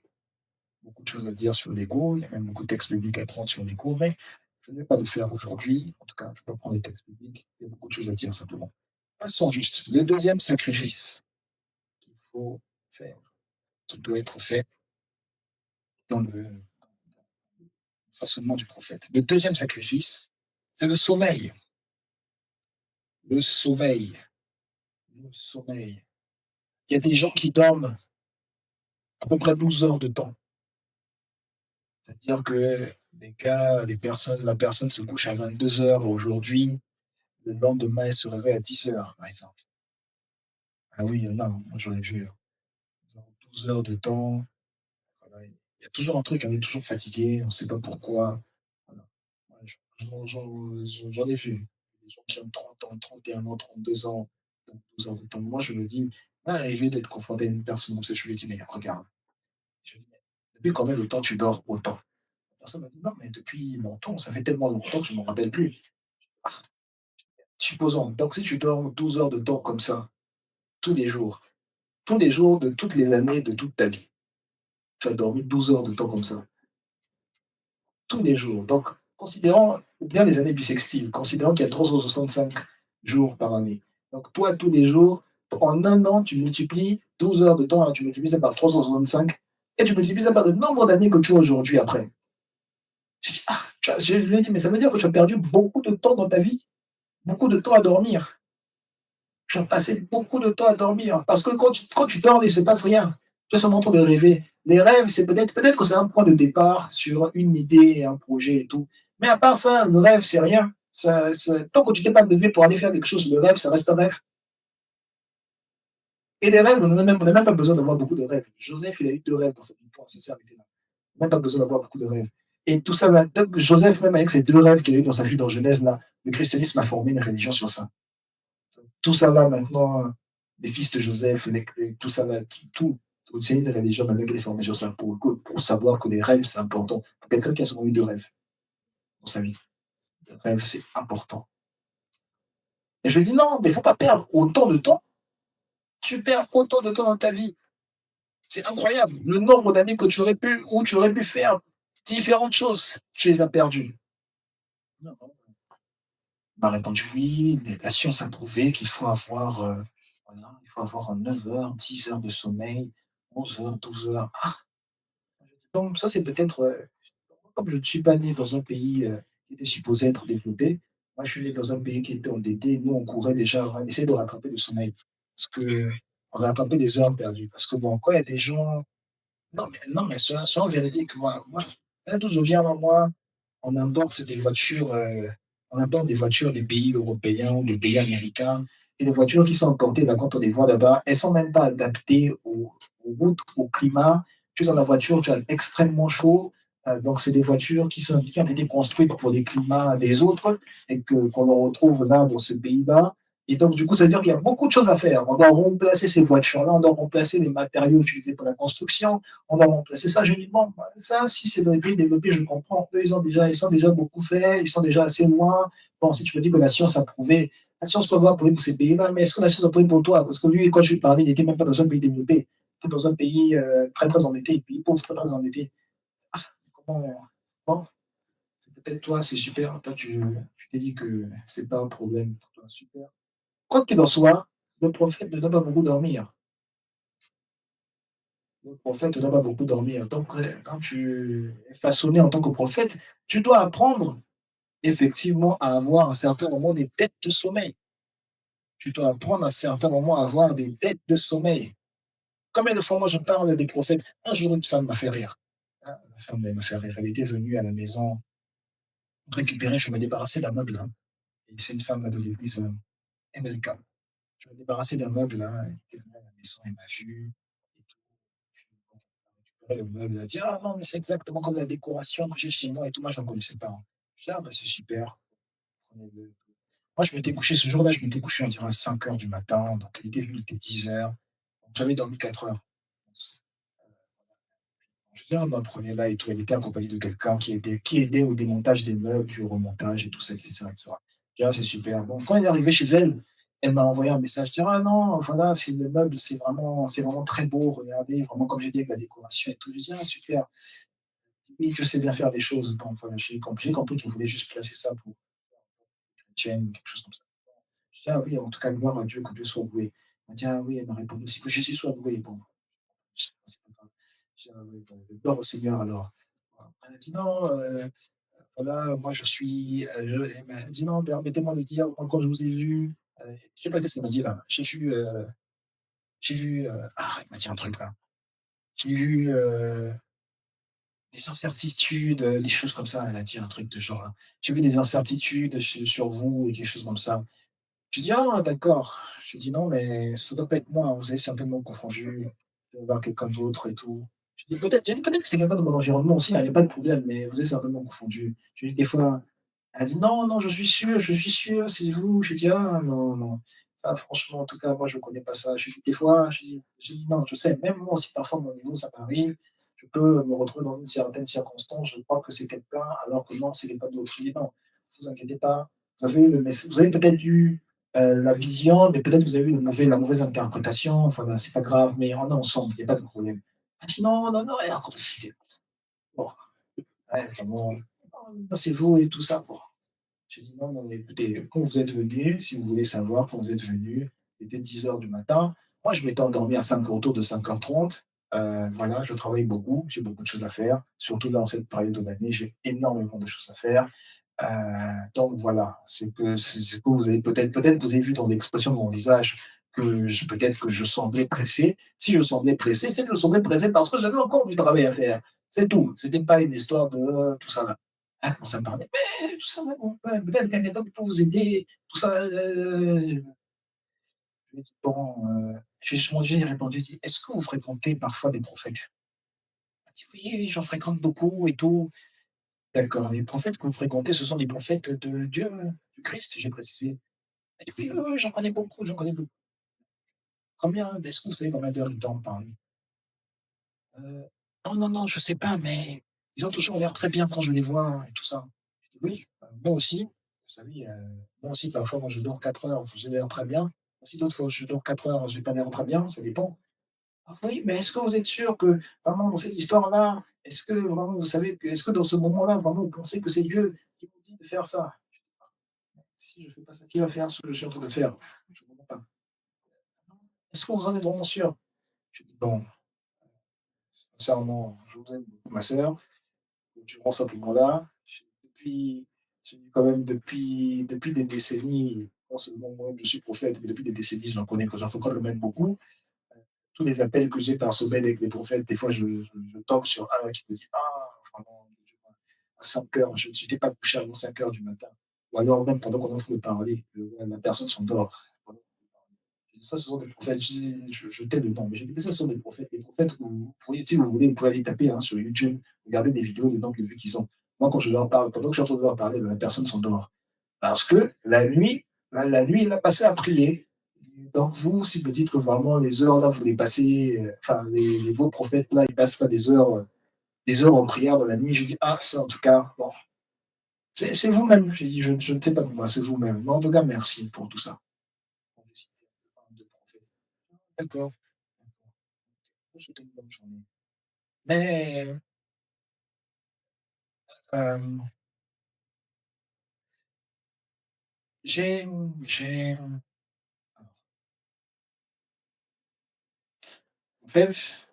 Beaucoup de choses à dire sur l'ego, il y a même beaucoup de textes bibliques à prendre sur l'ego, mais je ne vais pas le faire aujourd'hui. En tout cas, je peux prendre les textes bibliques, il y a beaucoup de choses à dire simplement. Passons juste. Le deuxième sacrifice qu'il faut faire, qui doit être fait dans le façonnement du prophète. Le deuxième sacrifice, c'est le sommeil. Le sommeil. Le sommeil. Il y a des gens qui dorment à peu près 12 heures de temps. C'est-à-dire que la personne se couche à 22 heures aujourd'hui, le lendemain, elle se réveille à 10 heures, par exemple. Ah oui, il y en a, moi j'en ai vu. 12 heures de temps. Voilà, il y a toujours un truc, on est toujours fatigué, on ne sait pas pourquoi. Voilà. Ouais, j'en ai vu. Des gens qui ont 30 ans, 31 ans, 32 ans, donc 12 heures de temps. Moi, je me dis, là, arrivé d'être confronté à une personne comme ça, je lui dis: «Mais regarde», je lui dis: «Mais depuis combien de temps tu dors autant?» La personne m'a dit: «Non, mais depuis longtemps, ça fait tellement longtemps que je ne m'en rappelle plus». Ah, supposons, donc si tu dors 12 heures de temps comme ça, tous les jours de toutes les années de toute ta vie, tu as dormi 12 heures de temps comme ça. Tous les jours. Donc, considérant bien les années bissextiles, considérant qu'il y a 365 jours par année. Donc, toi, tous les jours, en un an, tu multiplies 12 heures de temps, hein, tu multiplies ça par 365 et tu multiplies ça par le nombre d'années que tu as aujourd'hui après. J'ai dit, ah, je lui ai dit, mais ça veut dire que tu as perdu beaucoup de temps dans ta vie, beaucoup de temps à dormir. Tu as passé beaucoup de temps à dormir. Parce que quand tu dors, il ne se passe rien. Tu es seulement en train de rêver. Les rêves, c'est peut-être que c'est un point de départ sur une idée, un projet et tout. Mais à part ça, le rêve, c'est rien. Tant que tu t'es pas levé pour aller faire quelque chose, le rêve, ça reste un rêve. Et les rêves, on n'a même pas besoin d'avoir beaucoup de rêves. Joseph, il a eu deux rêves dans sa vie, pour sincérité. Même pas besoin d'avoir beaucoup de rêves. Et tout ça, Joseph, même avec ses deux rêves qu'il a eu dans sa vie dans Genèse, là, le christianisme a formé une religion sur ça. Tout ça là maintenant, les fils de Joseph, tout ça là, tout, c'est une religion maintenant qui est formée sur ça pour savoir que les rêves, c'est important. Pour quelqu'un qui a souvent eu deux rêves dans sa vie, les rêves, c'est important. Et je lui dis non, mais il ne faut pas perdre autant de temps. Tu perds autant de temps dans ta vie. C'est incroyable. Le nombre d'années que tu aurais pu, où tu aurais pu faire différentes choses, tu les as perdues. Non, non. Il m'a répondu oui, la science a prouvé qu'il faut avoir, voilà, il faut avoir 9 heures, 10 heures de sommeil, 11 heures, 12 heures. Ah! Donc ça, c'est peut-être, comme je ne suis pas né dans un pays, qui était supposé être développé, moi je suis né dans un pays qui était endetté. Nous, on courait déjà, on essayait de rattraper le sommeil. Parce qu'on rattrapait les heures perdues. Parce que bon, quand il y a des gens non, mais soyons véridiques, moi, là d'où je viens, moi, on importe des voitures, on importe des voitures des pays européens ou des pays américains et les voitures qui sont importées là, quand on les voit là-bas, elles sont même pas adaptées aux routes, au climat. Tu es dans la voiture, tu as extrêmement chaud, donc c'est des voitures qui ont été construites pour les climats des autres et qu'on retrouve là, dans ce pays-là. Et donc, du coup, ça veut dire qu'il y a beaucoup de choses à faire. On doit remplacer ces voitures-là, on doit remplacer les matériaux utilisés pour la construction, on va remplacer ça. Je dis, bon, bah, ça, si c'est dans les pays développés, je comprends. Eux, ils sont déjà beaucoup faits, ils sont déjà assez loin. Bon, si tu me dis que la science a prouvé, la science peut avoir prouvé pour ces pays-là, mais est-ce que la science a prouvé pour toi? Parce que lui, quand je lui parlais, il n'était même pas dans un pays développé. Il était dans un pays très, très endetté, pays pauvre, très, très endetté. Ah, comment, bon, c'est peut-être toi, c'est super. Toi, tu t'es dit que c'est pas un problème pour toi. Super. Quoi qu'il en soit, le prophète ne doit pas beaucoup dormir. Le prophète ne doit pas beaucoup dormir. Donc, quand tu es façonné en tant que prophète, tu dois apprendre effectivement à avoir un certain moment des dettes de sommeil. Tu dois apprendre à un certain moment à avoir des dettes de sommeil. Combien de fois moi je parle des prophètes? Un jour, une femme m'a fait rire. Ah, la femme m'a fait rire. Elle était venue à la maison récupérer, je me débarrassais d'un meuble, hein. Et c'est une femme de l'église MLK. Je me débarrassais d'un meuble, là. Elle était venue à la maison, elle m'a vu. Et tout. Le meuble, il a dit: «Ah non, mais c'est exactement comme la décoration que j'ai chez moi et tout». Moi, je ne connaissais pas, hein. Je dis: «Ah bah, c'est super». Prenez-le. Moi, je m'étais couché ce jour-là, je m'étais couché environ à 5 heures du matin, donc il était venu, il était 10 heures. Donc j'avais dormi 4 heures. Je dis: «Ah bah, prenez-la» et tout. Elle était accompagnée de quelqu'un qui aidait au démontage des meubles, puis au remontage et tout ça et cetera et cetera. Je dis: «Ah, c'est super». Bon, quand elle est arrivée chez elle, elle m'a envoyé un message dire: «Ah non, voilà, c'est le meuble, c'est vraiment très beau, regardez, vraiment comme j'ai dit avec la décoration et tout». Je dis: «Ah super». Oui, je sais bien faire les choses, donc voilà, j'ai compris qu'il voulait juste placer ça pour chrétienne, quelque chose comme ça. Je dis: «Ah oui, en tout cas, gloire à Dieu, que Dieu soit loué». Elle m'a dit: «Ah oui», elle m'a répondu aussi: «Que Jésus soit loué». Bon, c'est pas grave. Je dis: «Ah oui, bon, gloire au Seigneur alors». Voilà. Elle a dit: «Non, voilà, moi je suis», elle m'a dit: «Non, permettez-moi de dire, moi quand je vous ai vu», je sais pas qu'est-ce qu'elle m'a dit là. J'ai vu, ah, elle m'a dit un truc là. J'ai vu, des incertitudes, des choses comme ça, elle a dit un truc de genre, «J'ai vu des incertitudes sur vous» et quelque chose comme ça. Je dis: «Ah d'accord». Je dis: «Non, mais ça doit pas être moi, vous avez certainement confondu». de voir quelqu'un d'autre et tout. J'ai dit: «Peut-être que c'est quelqu'un de mon environnement aussi, hein, il y a pas de problème, mais vous êtes certainement confondu». Je lui ai dit des fois, elle dit: «Non, non, je suis sûr, c'est vous». Je lui dis: «Ah non, non, ça franchement, en tout cas, moi je connais pas ça». Je lui dis des fois, je dis: «Non, je sais, même moi aussi parfois mon niveau ça m'arrive, je peux me retrouver dans une certaine circonstance, je crois que c'est quelqu'un alors que non, c'est quelqu'un d'autre». Je lui dis: «Non, vous inquiétez pas, vous avez peut-être eu, la vision, mais peut-être vous avez eu la mauvaise interprétation, enfin, ben, c'est pas grave, mais on est ensemble, il y a pas de problème». Elle dit: «Non, non, non» et alors bon, ouais, vraiment, «Non, c'est vous et tout ça». Bon, j'ai dit: «Non, non, mais écoutez, quand vous êtes venus, si vous voulez savoir, quand vous êtes venus, il était 10 heures du matin. Moi, je m'étais endormi à 5 autour de 5h30. Voilà, je travaille beaucoup, j'ai beaucoup de choses à faire, surtout dans cette période de l'année, j'ai énormément de choses à faire. Donc voilà, c'est que vous avez peut-être vous avez vu dans l'expression de mon visage que peut-être que je semblais pressé. Si je semblais pressé, c'est que je semblais pressé parce que j'avais encore du travail à faire. C'est tout. C'était pas une histoire de tout ça là. Elle commence à me parler, mais tout ça là, bon, ouais, peut-être quelqu'un d'autre peut vous aider, tout ça. Je lui ai dit, bon, je lui ai répondu, j'ai dit, est-ce que vous fréquentez parfois des prophètes? Elle dit, oui, oui, j'en fréquente beaucoup et tout. D'accord, les prophètes que vous fréquentez, ce sont des prophètes de Dieu, du Christ, j'ai précisé. Elle dit: «Oui, oui, oui, j'en connais beaucoup, j'en connais beaucoup». «Combien est-ce que vous savez combien d'heures ils dorment par nuit?» «Heu, non, non, non, je sais pas, mais ils ont toujours l'air très bien quand je les vois et tout ça». Je dis: «Oui, moi aussi, vous savez, moi aussi parfois quand je dors 4 heures, j'ai l'air très bien. Aussi d'autres fois, je dors 4 heures, j'ai pas l'air très bien, ça dépend». «Ah oui, mais est-ce que vous êtes sûr que vraiment dans cette histoire-là, est-ce que vraiment vous savez que est-ce que dans ce moment-là, vraiment vous pensez que c'est Dieu qui vous dit de faire ça?» Si je fais pas ça, qui va faire ce que je suis en train de faire? Je comprends pas. Est-ce que vous en êtes vraiment sûr? Je dis: «Bon, sincèrement, je vous aime beaucoup ma sœur, durant ce moment-là, depuis j'ai dit quand même depuis des décennies, non seulement moi je suis prophète, mais depuis des décennies, j'en fréquente le même beaucoup. Tous les appels que j'ai par semaine avec les prophètes, des fois je tombe sur un qui me dit: «Ah, vraiment, à 5 heures, je n'étais pas couché avant 5 heures du matin». Ou alors même pendant qu'on est en train de parler, la personne s'endort. J'ai dit: «Ça, ce sont des prophètes». Je tais le nom, mais j'ai dit: «Mais ça, ce sont des prophètes». Les prophètes, vous pouvez, si vous voulez, vous pouvez aller taper, hein, sur YouTube, regarder des vidéos dedans, vu qu'ils sont. Moi, quand je leur parle, pendant que je suis en train de leur parler, la personne s'endort. Parce que la nuit, il a passé à prier. Donc vous, si vous dites que vraiment les heures là, vous les passez, enfin les beaux prophètes là, ils passent pas des heures en prière dans la nuit. J'ai dit: «Ah ça en tout cas, bon, c'est vous-même». J'ai dit: «Je ne sais pas moi, c'est vous-même. Mais en tout cas, merci pour tout ça». D'accord, d'accord. Je vous souhaite une bonne journée. Mais, hem, j'ai alors, en fait,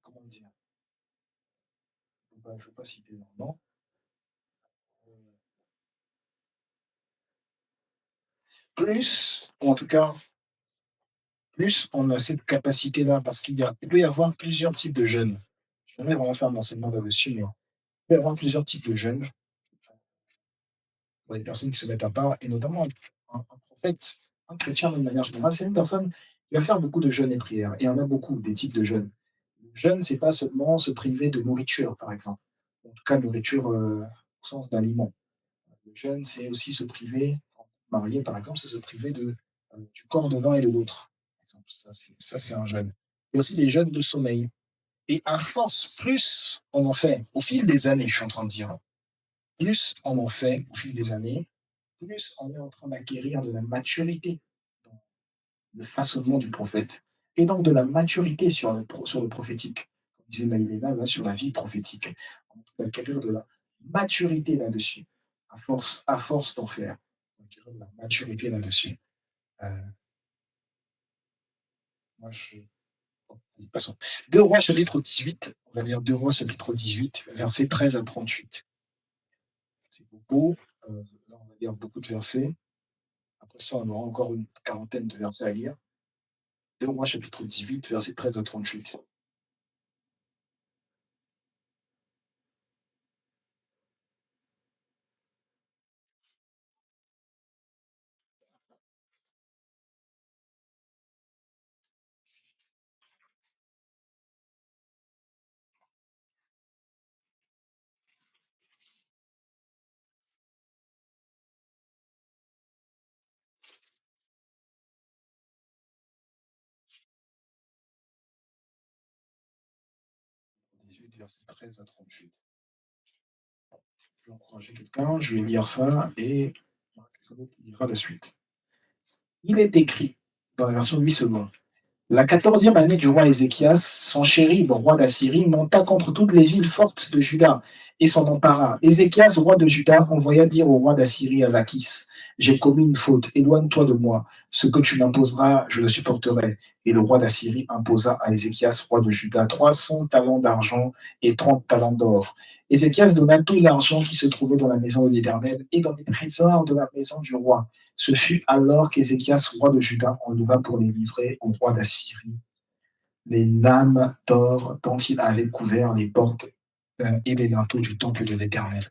comment dire? Je veux pas citer leur nom. Plus, ou en tout cas, plus on a cette capacité-là, parce il peut y avoir plusieurs types de jeunes. J'aimerais vraiment faire un enseignement là-dessus, mais il peut y avoir plusieurs types de jeunes, pour les personnes qui se mettent à part, et notamment un prophète, un chrétien d'une manière générale, c'est une personne qui va faire beaucoup de jeûnes et prières. Et il y en a beaucoup des types de jeûnes. Le jeûne, c'est pas seulement se priver de nourriture, par exemple. En tout cas, nourriture au sens d'aliments. Le jeûne, c'est aussi se priver, en marié par exemple, c'est se priver du corps de l'un et de l'autre. Par exemple, ça, c'est un jeûne. Il y a aussi des jeûnes de sommeil. Et à force, plus on en fait, au fil des années, je suis en train de dire, plus on en fait au fil des années, plus on est en train d'acquérir de la maturité dans le façonnement du prophète, et donc de la maturité sur le prophétique. Comme disait Maïlena, là, sur la vie prophétique. On va acquérir de la maturité là-dessus, à force d'en faire. On va acquérir de la maturité là-dessus. Euh, moi, bon, allez, passons. 2 Rois chapitre 18, on va lire 2 Rois chapitre 18, versets 13 à 38. C'est beaucoup. Là, on va lire beaucoup de versets. Après ça, on aura encore une quarantaine de versets à lire. 2 Rois chapitre 18, versets 13 à 38. versets 13 à 38. Je vais encourager quelqu'un, je vais lire ça et quelqu'un d'autre lira la suite. Il est écrit, dans la version 8 secondes, la 14e année du roi Ézéchias, son chéri, le roi d'Assyrie, monta contre toutes les villes fortes de Juda et s'en empara. Ézéchias, roi de Juda, envoya dire au roi d'Assyrie à Lachis, j'ai commis une faute, éloigne-toi de moi. Ce que tu m'imposeras, je le supporterai. Et le roi d'Assyrie imposa à Ézéchias, roi de Juda, 300 talents d'argent et 30 talents d'or. Ézéchias donna tout l'argent qui se trouvait dans la maison de l'Éternel et dans les trésors de la maison du roi. Ce fut alors qu'Ézéchias, roi de Juda, enleva pour les livrer au roi d'Assyrie les lames d'or dont il avait couvert les portes et les linteaux du temple de l'Éternel.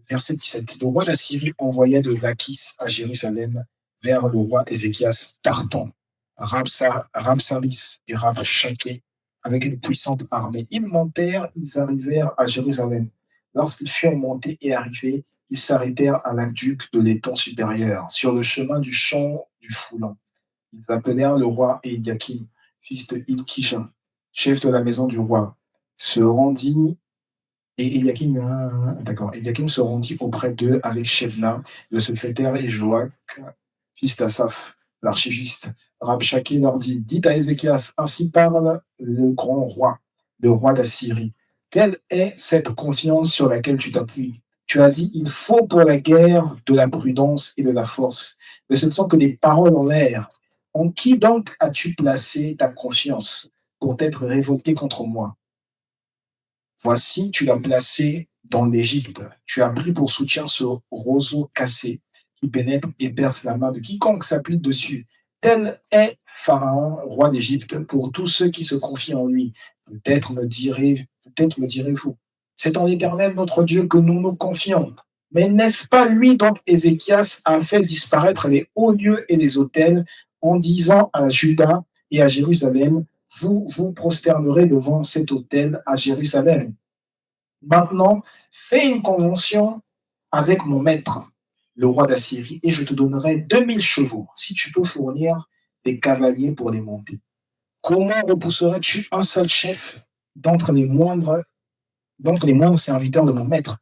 Verset 17. Le roi d'Assyrie envoya de Lachis à Jérusalem vers le roi Ézéchias Tartan, Ramsaris et Rabshakeh avec une puissante armée. Ils montèrent, ils arrivèrent à Jérusalem. Lorsqu'ils furent montés et arrivés, ils s'arrêtèrent à l'aqueduc de l'étang supérieur, sur le chemin du champ du Foulant. Ils appelèrent le roi Éliakim, fils de Hilkisha, chef de la maison du roi, se rendit et Eliakim se rendit auprès d'eux avec Shebna, le secrétaire, et Joach, fils d'Asaph, l'archiviste. Rabshakeh leur dit, dites à Ézéchias, ainsi parle le grand roi, le roi d'Assyrie. Quelle est cette confiance sur laquelle tu t'appuies? Tu as dit, il faut pour la guerre de la prudence et de la force. Mais ce ne sont que des paroles en l'air. En qui donc as-tu placé ta confiance pour t'être révolté contre moi? Voici, tu l'as placé dans l'Égypte. Tu as pris pour soutien ce roseau cassé qui pénètre et perce la main de quiconque s'appuie dessus. Tel est Pharaon, roi d'Égypte, pour tous ceux qui se confient en lui. Peut-être me direz-vous, c'est en l'Éternel notre Dieu que nous nous confions. Mais n'est-ce pas lui dont Ézéchias a fait disparaître les hauts lieux et les autels en disant à Juda et à Jérusalem, vous vous prosternerez devant cet autel à Jérusalem. Maintenant, fais une convention avec mon maître, le roi d'Assyrie, et je te donnerai 2000 chevaux, si tu peux fournir des cavaliers pour les monter. Comment repousserais-tu un seul chef d'entre les moindres serviteurs de mon maître?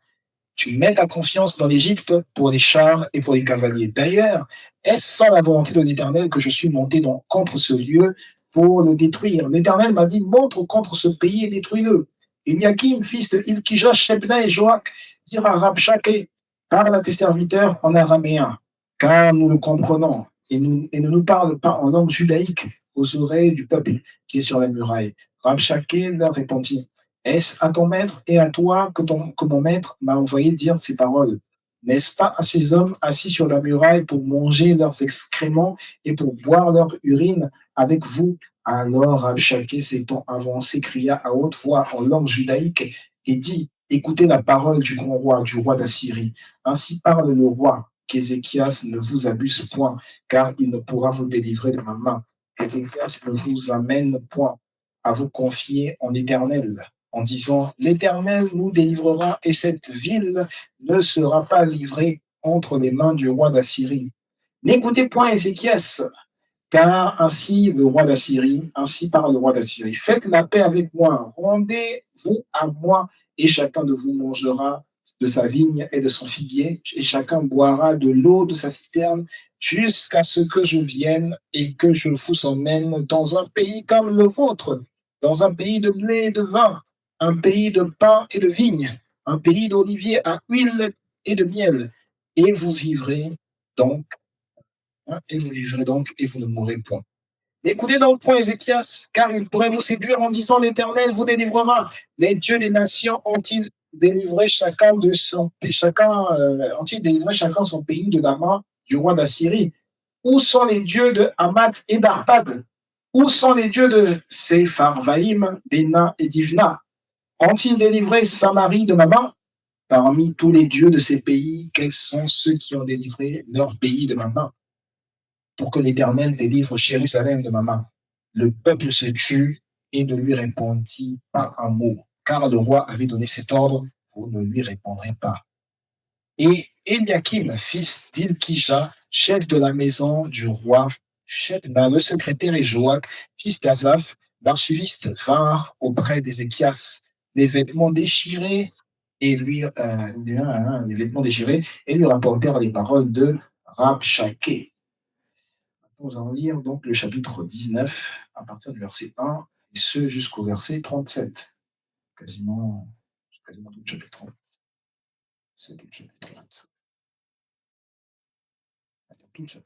Tu mets ta confiance dans l'Égypte pour les chars et pour les cavaliers. D'ailleurs, est-ce sans la volonté de l'Éternel que je suis monté contre ce lieu pour le détruire? L'Éternel m'a dit, montre contre ce pays et détruis-le. Eliakim, fils de Hilkija, Shebna et Joach, dirent à Rabshakeh, parle à tes serviteurs en araméen, car nous le comprenons, et ne nous parle pas en langue judaïque aux oreilles du peuple qui est sur la muraille. Rabshakeh leur répondit, est-ce à ton maître et à toi que mon maître m'a envoyé dire ces paroles? N'est-ce pas à ces hommes assis sur la muraille pour manger leurs excréments et pour boire leur urine avec vous? Alors Rabshakeh s'étant avancé, cria à haute voix en langue judaïque et dit, écoutez la parole du grand roi, du roi d'Assyrie. Ainsi parle le roi, qu'Ézéchias ne vous abuse point, car il ne pourra vous délivrer de ma main. Qu'Ézéchias ne vous amène point à vous confier en l'Éternel, en disant, l'Éternel nous délivrera et cette ville ne sera pas livrée entre les mains du roi d'Assyrie. N'écoutez point Ézéchias, car ainsi parle le roi d'Assyrie. Faites la paix avec moi, rendez-vous à moi, et chacun de vous mangera de sa vigne et de son figuier, et chacun boira de l'eau de sa citerne, jusqu'à ce que je vienne et que je vous emmène dans un pays comme le vôtre, dans un pays de blé et de vin, un pays de pain et de vigne, un pays d'oliviers à huile et de miel, et vous vivrez donc et vous ne mourrez point. Écoutez donc point Ézéchias, car il pourrait vous séduire en disant l'Éternel vous délivrera. Les dieux des nations ont-ils délivré ont-ils délivré chacun son pays de la main du roi d'Assyrie? Où sont les dieux de Hamath et d'Arpad? Où sont les dieux de Sepharvaïm, d'Ena et d'Ivna? Ont-ils délivré Samarie de ma main? Parmi tous les dieux de ces pays, quels sont ceux qui ont délivré leur pays de ma main? Pour que l'Éternel délivre Jérusalem de ma main. Le peuple se tut et ne lui répondit pas un mot, car le roi avait donné cet ordre, vous ne lui répondrez pas. Et Eliakim, fils d'Hilkija, chef de la maison du roi, le secrétaire et Joach, fils d'Azaph, l'archiviste, vinrent auprès d'Ézéchias des vêtements déchirés et des vêtements déchirés et lui rapportèrent les paroles de Rabshakeh. Nous allons lire donc le chapitre 19 à partir du verset 1 et ce jusqu'au verset 37. Quasiment, quasiment tout le chapitre. C'est tout le chapitre 20. Tout le chapitre.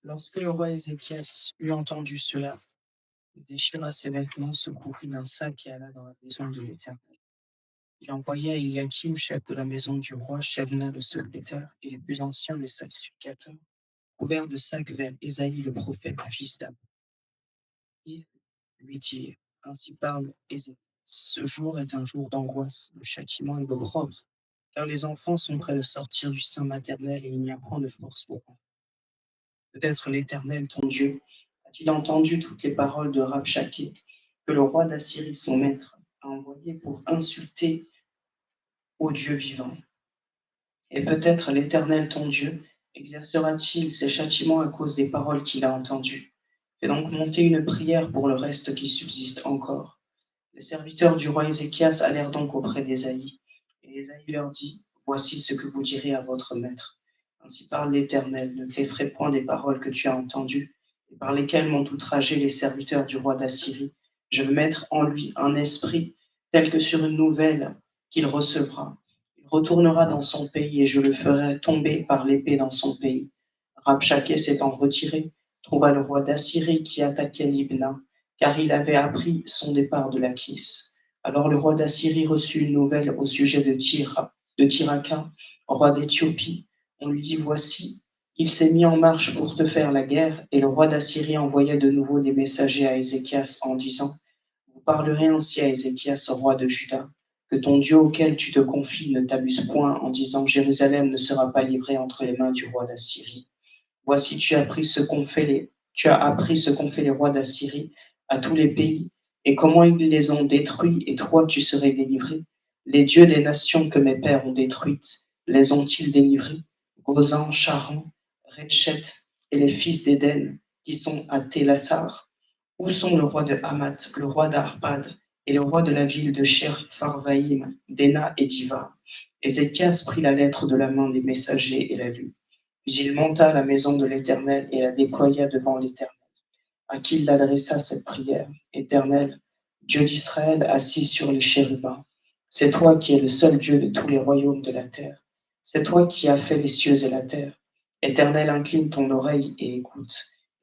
Lorsque le roi Ézéchias eut entendu cela, il déchira ses vêtements, se couvrit d'un sac et alla dans la maison de l'Éternel. Il envoya Eliakim, chef de la maison du roi, Shebna le secrétaire et les plus anciens des sacrificateurs, couverts de sacs vers Ésaïe le prophète, fils d'Am. Il lui dit, ainsi parle Ézéchias, ce jour est un jour d'angoisse, de châtiment et d'opprobre, car les enfants sont près de sortir du sein maternel et il n'y a point de force pour eux. Peut-être l'Éternel, ton Dieu, a-t-il entendu toutes les paroles de Rabshakeh, que le roi d'Assyrie, son maître, a envoyé pour insulter au Dieu vivant. Et peut-être l'Éternel, ton Dieu, exercera-t-il ses châtiments à cause des paroles qu'il a entendues. Fais donc monter une prière pour le reste qui subsiste encore. Les serviteurs du roi Ézéchias allèrent donc auprès d'Ésaïe. Et Ésaïe leur dit, voici ce que vous direz à votre maître. Ainsi parle l'Éternel, ne t'effraie point des paroles que tu as entendues, et par lesquelles m'ont outragé les serviteurs du roi d'Assyrie. Je veux mettre en lui un esprit tel que sur une nouvelle qu'il recevra. Il retournera dans son pays et je le ferai tomber par l'épée dans son pays. Rabshakeh s'étant retiré, trouva le roi d'Assyrie qui attaquait Libna, car il avait appris son départ de Lachis. Alors le roi d'Assyrie reçut une nouvelle au sujet de Tiraka, roi d'Éthiopie. On lui dit, voici, il s'est mis en marche pour te faire la guerre, et le roi d'Assyrie envoya de nouveau des messagers à Ézéchias en disant, vous parlerez ainsi à Ézéchias, roi de Juda, que ton Dieu auquel tu te confies ne t'abuse point en disant, Jérusalem ne sera pas livrée entre les mains du roi d'Assyrie. Voici, tu as appris ce qu'ont fait les rois d'Assyrie à tous les pays, et comment ils les ont détruits, et toi tu serais délivré. Les dieux des nations que mes pères ont détruites, les ont-ils délivrés? Gozan, Charan, Retchet, et les fils d'Éden, qui sont à Télassar. Où sont le roi de Hamath, le roi d'Arpad, et le roi de la ville de Cher Pharvaïm, d'Ena et d'Iva? Ézéchias prit la lettre de la main des messagers et la lut. Puis il monta à la maison de l'Éternel et la déploya devant l'Éternel, à qui il adressa cette prière. Éternel, Dieu d'Israël assis sur les chérubins, c'est toi qui es le seul Dieu de tous les royaumes de la terre. C'est toi qui as fait les cieux et la terre. Éternel, incline ton oreille et écoute.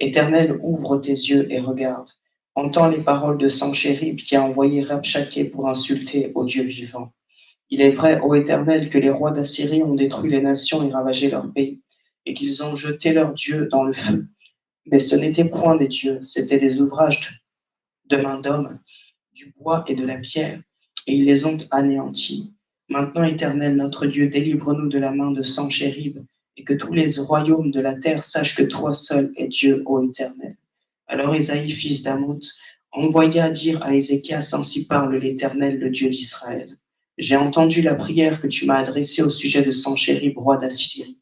Éternel, ouvre tes yeux et regarde. Entends les paroles de Sanchérib qui a envoyé Rabshakeh pour insulter au Dieu vivant. Il est vrai, ô Éternel, que les rois d'Assyrie ont détruit les nations et ravagé leur pays, et qu'ils ont jeté leurs dieux dans le feu. Mais ce n'étaient point des dieux, c'étaient des ouvrages de main d'homme, du bois et de la pierre, et ils les ont anéantis. Maintenant, Éternel, notre Dieu, délivre-nous de la main de Sanchérib, et que tous les royaumes de la terre sachent que toi seul es Dieu, ô Éternel. Alors Ésaïe, fils d'Amoth, envoya dire à Ézéchias, ainsi parle l'Éternel, le Dieu d'Israël. J'ai entendu la prière que tu m'as adressée au sujet de Sanchérib, roi d'Assyrie.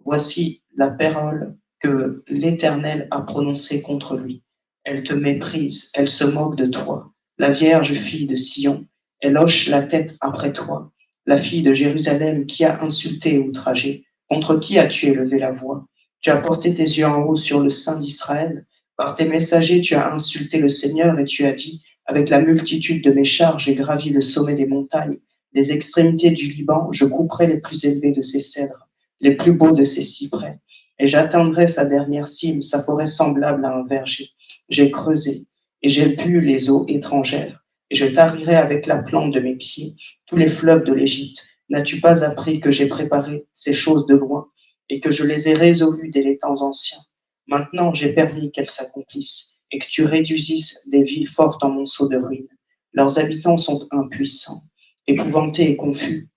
Voici la parole que l'Éternel a prononcée contre lui. Elle te méprise, elle se moque de toi. La vierge fille de Sion, elle hoche la tête après toi. La fille de Jérusalem qui a insulté et outragé. Contre qui as-tu élevé la voix? Tu as porté tes yeux en haut sur le sein d'Israël. Par tes messagers, tu as insulté le Seigneur et tu as dit, avec la multitude de mes chars, j'ai gravi le sommet des montagnes. Les extrémités du Liban, je couperai les plus élevés de ses cèdres, les plus beaux de ses cyprès, et j'atteindrai sa dernière cime, sa forêt semblable à un verger. J'ai creusé, et j'ai bu les eaux étrangères, et je tarirai avec la plante de mes pieds tous les fleuves de l'Égypte. N'as-tu pas appris que j'ai préparé ces choses de loin, et que je les ai résolues dès les temps anciens? Maintenant, j'ai permis qu'elles s'accomplissent, et que tu réduisisses des villes fortes en monceaux de ruines. Leurs habitants sont impuissants, épouvantés et confus.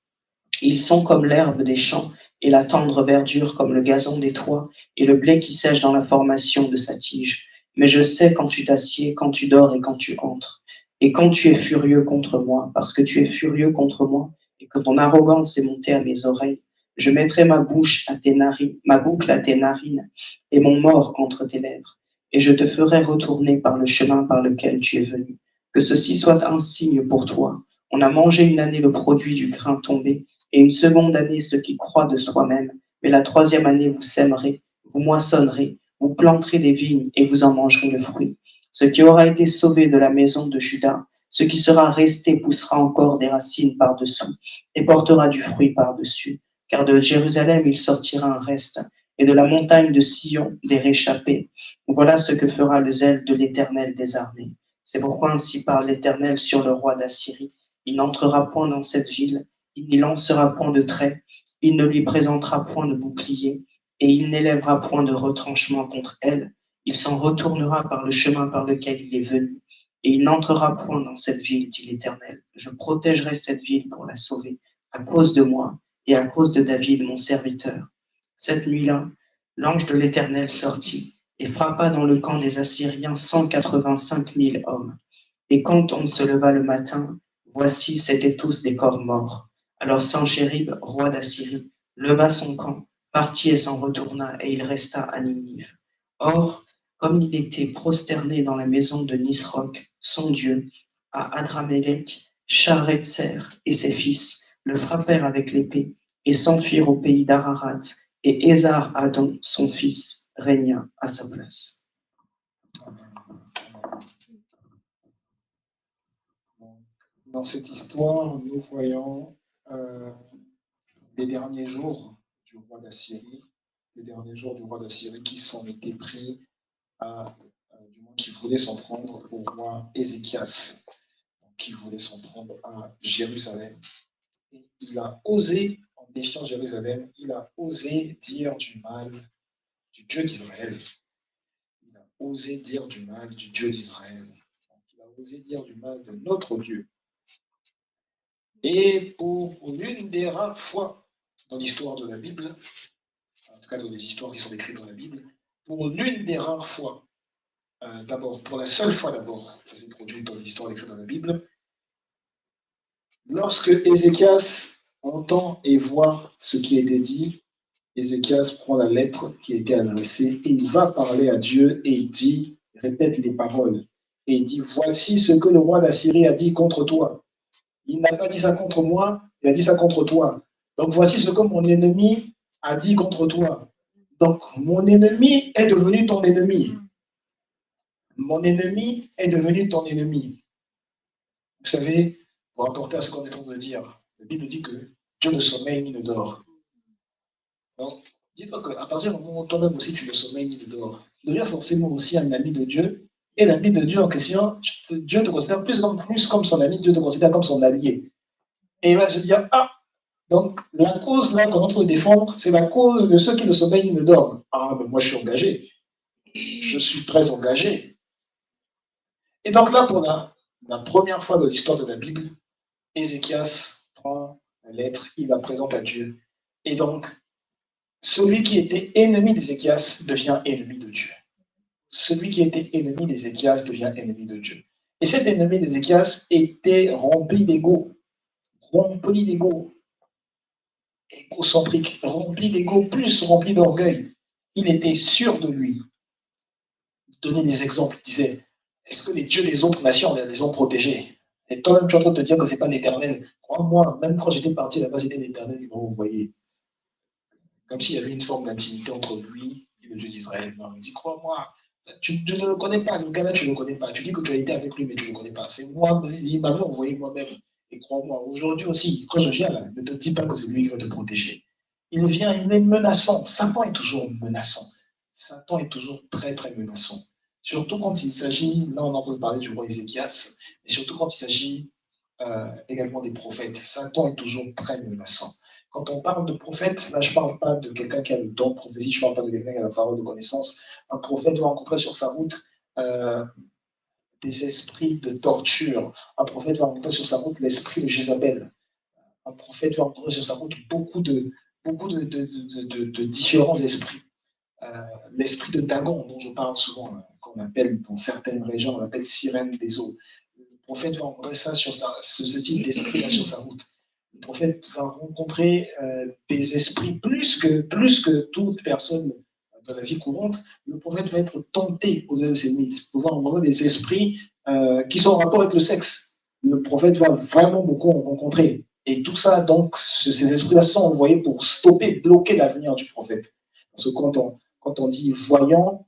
Ils sont comme l'herbe des champs et la tendre verdure comme le gazon des toits et le blé qui sèche dans la formation de sa tige. Mais je sais quand tu t'assieds, quand tu dors et quand tu entres. Et quand tu es furieux contre moi, parce que tu es furieux contre moi et que ton arrogance est montée à mes oreilles, Je mettrai ma bouche à tes narines, ma boucle à tes narines et mon mort entre tes lèvres. Et je te ferai retourner par le chemin par lequel tu es venu. Que ceci soit un signe pour toi. On a mangé une année le produit du grain tombé, et une seconde année ce qui croît de soi-même. Mais la troisième année vous sèmerez, vous moissonnerez, vous planterez des vignes et vous en mangerez le fruit. Ce qui aura été sauvé de la maison de Juda, ce qui sera resté poussera encore des racines par-dessous et portera du fruit par-dessus. Car de Jérusalem il sortira un reste, et de la montagne de Sion des réchappés. Voilà ce que fera le zèle de l'Éternel des armées. C'est pourquoi ainsi parle l'Éternel sur le roi d'Assyrie. Il n'entrera point dans cette ville, il n'y lancera point de trait, il ne lui présentera point de bouclier, et il n'élèvera point de retranchement contre elle. Il s'en retournera par le chemin par lequel il est venu, et il n'entrera point dans cette ville, dit l'Éternel. Je protégerai cette ville pour la sauver, à cause de moi et à cause de David, mon serviteur. Cette nuit-là, l'ange de l'Éternel sortit et frappa dans le camp des Assyriens 185 000 hommes. Et quand on se leva le matin, voici, c'étaient tous des corps morts. Alors Sanchérib, roi d'Assyrie, leva son camp, partit et s'en retourna, et il resta à Ninive. Or, comme il était prosterné dans la maison de Nisroch, son dieu, à Adramélec, Sharetzer et ses fils le frappèrent avec l'épée et s'enfuirent au pays d'Ararat, et Ésar-Adon, son fils, régna à sa place. Dans cette histoire, nous voyons les derniers jours du roi d'Assyrie, qui s'en était pris du moins qui voulait s'en prendre au roi Ézéchias, qui voulait s'en prendre à Jérusalem. Et il a osé, en défiant Jérusalem, il a osé dire du mal du Dieu d'Israël. Il a osé dire du mal du Dieu d'Israël. Il a osé dire du mal de notre Dieu. Et pour l'une des rares fois dans l'histoire de la Bible, en tout cas dans les histoires qui sont écrites dans la Bible, pour l'une des rares fois, d'abord, pour la seule fois d'abord, ça s'est produit dans les histoires écrites dans la Bible, lorsque Ézéchias entend et voit ce qui a été dit, Ézéchias prend la lettre qui a été adressée et il va parler à Dieu et il dit, répète les paroles, et il dit, voici ce que le roi d'Assyrie a dit contre toi. Il n'a pas dit ça contre moi, il a dit ça contre toi. Donc voici ce que mon ennemi a dit contre toi. Donc mon ennemi est devenu ton ennemi. Mon ennemi est devenu ton ennemi. Vous savez, pour rapporter à ce qu'on est en train de dire, la Bible dit que Dieu ne sommeille ni ne dort. Donc, dis-toi qu'à partir du moment où toi-même aussi tu ne sommeilles ni ne dors, tu deviens forcément aussi un ami de Dieu. Et l'ami de Dieu en question, Dieu te considère plus comme son ami, Dieu te considère comme son allié. Et il va se dire, ah, donc la cause là qu'on est en train de défendre, c'est la cause de ceux qui ne sommeillent ni ne dorment. Ah, mais moi je suis engagé. Je suis très engagé. Et donc là, pour la première fois dans l'histoire de la Bible, Ézéchias prend la lettre, il la présente à Dieu. Et donc, celui qui était ennemi d'Ézéchias devient ennemi de Dieu. Celui qui était ennemi d'Ézéchias devient ennemi de Dieu. Et cet ennemi d'Ézéchias était rempli d'ego, égocentrique, rempli d'ego, plus rempli d'orgueil. Il était sûr de lui. Il donnait des exemples, il disait, est-ce que les dieux des autres nations les ont protégés? Et toi-même, tu es en train de te dire que ce n'est pas l'Éternel. Crois-moi, même quand j'étais parti là-bas, c'était l'Éternel qui m'a envoyé. Comme s'il y avait une forme d'intimité entre lui et le Dieu d'Israël. Non, il dit, crois-moi, tu ne le connais pas, le gars-là, tu ne le connais pas. Tu dis que tu as été avec lui, mais tu ne le connais pas. C'est moi, il m'avait envoyé moi-même. Et crois-moi, aujourd'hui aussi, quand je viens là, ne te dis pas que c'est lui qui va te protéger. Il vient, il est menaçant. Satan est toujours menaçant. Satan est toujours très, très menaçant. Surtout quand il s'agit, là on en peut parler du roi Ézéchias, mais surtout quand il s'agit également des prophètes. Satan est toujours très menaçant. Quand on parle de prophète, là je ne parle pas de quelqu'un qui a le don de prophétie, je ne parle pas de quelqu'un qui a la parole de connaissance. Un prophète va rencontrer sur sa route des esprits de torture. Un prophète va rencontrer sur sa route l'esprit de Jézabel. Un prophète va rencontrer sur sa route beaucoup de différents esprits. L'esprit de Dagon, dont je parle souvent, qu'on appelle dans certaines régions, on l'appelle sirène des eaux. Le prophète va rencontrer ça sur ce type d'esprit-là sur sa route. prophète va rencontrer des esprits plus que toute personne dans la vie courante. Le prophète va être tenté au-delà de ses limites, pouvoir rencontrer des esprits qui sont en rapport avec le sexe. Le prophète va vraiment beaucoup en rencontrer. Et tout ça, donc, ces esprits-là sont envoyés pour stopper, bloquer l'avenir du prophète. Parce que quand on dit voyant,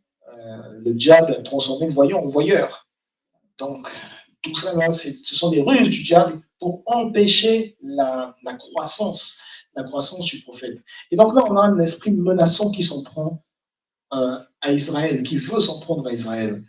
le diable a transformé le voyant en voyeur. Donc, tout ça, là, ce sont des ruses du diable pour empêcher la croissance du prophète. Et donc là, on a un esprit menaçant qui s'en prend à Israël, qui veut s'en prendre à Israël.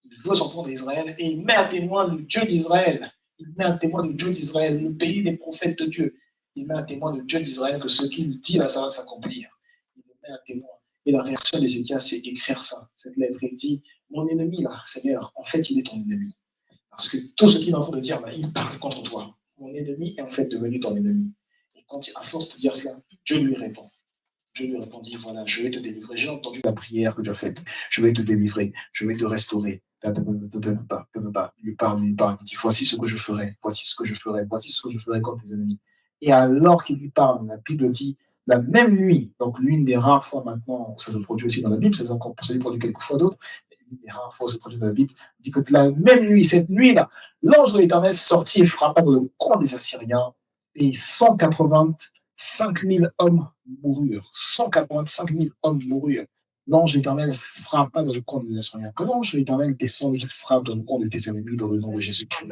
Il veut s'en prendre à Israël et il met à témoin le Dieu d'Israël. Il met à témoin le Dieu d'Israël, le pays des prophètes de Dieu. Il met à témoin le Dieu d'Israël que ce qu'il dit là, ça va s'accomplir. Il le met à témoin. Et la réaction d'Ézéchias, c'est écrire ça, cette lettre. Il dit, mon ennemi là, Seigneur, en fait, il est ton ennemi. Parce que tout ce qu'il est en train de dire, là, il parle contre toi. Mon ennemi est en fait devenu ton ennemi. Et quand, à force de dire cela, Dieu lui répond. Dieu lui répondit, voilà, je vais te délivrer. J'ai entendu la prière que tu as faite. Je vais te délivrer. Je vais te restaurer. Il lui parle. Il dit, voici ce que je ferai. Voici ce que je ferai. Voici ce que je ferai contre tes ennemis. Et alors qu'il lui parle, la Bible dit, la même nuit, donc l'une des rares fois maintenant, ça se produit aussi dans la Bible, c'est encore pour se produit quelques fois d'autres, l'une des rares fois ça se produit dans la Bible, dit que la même nuit, cette nuit-là, l'ange de l'Éternel sortit et frappa dans le camp des Assyriens et 185 000 hommes moururent. 185 000 hommes moururent. L'ange éternel frappa dans le camp des Assyriens. Que l'ange éternel descende et frappe dans le camp de tes ennemis dans le nom de Jésus-Christ.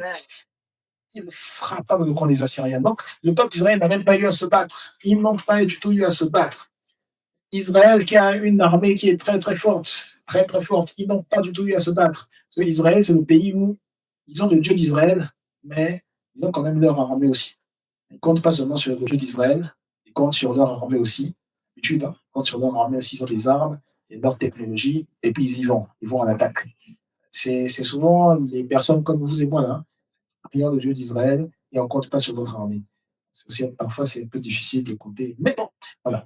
Il frappa dans le camp des Assyriens. Donc, le peuple d'Israël n'a même pas eu à se battre. Ils n'ont pas du tout eu à se battre. Israël qui a une armée qui est très très forte, ils n'ont pas du tout eu à se battre. Parce que Israël, c'est le pays où ils ont le Dieu d'Israël, mais ils ont quand même leur armée aussi. Ils ne comptent pas seulement sur le Dieu d'Israël, ils comptent sur leur armée aussi. Ils comptent sur leur armée aussi, ils ont des armes, et leur technologie, et puis ils vont à l'attaque. C'est souvent les personnes comme vous et moi, là, priant le Dieu d'Israël, et on ne compte pas sur notre armée. Parfois, c'est un peu difficile d'écouter. Mais bon, voilà.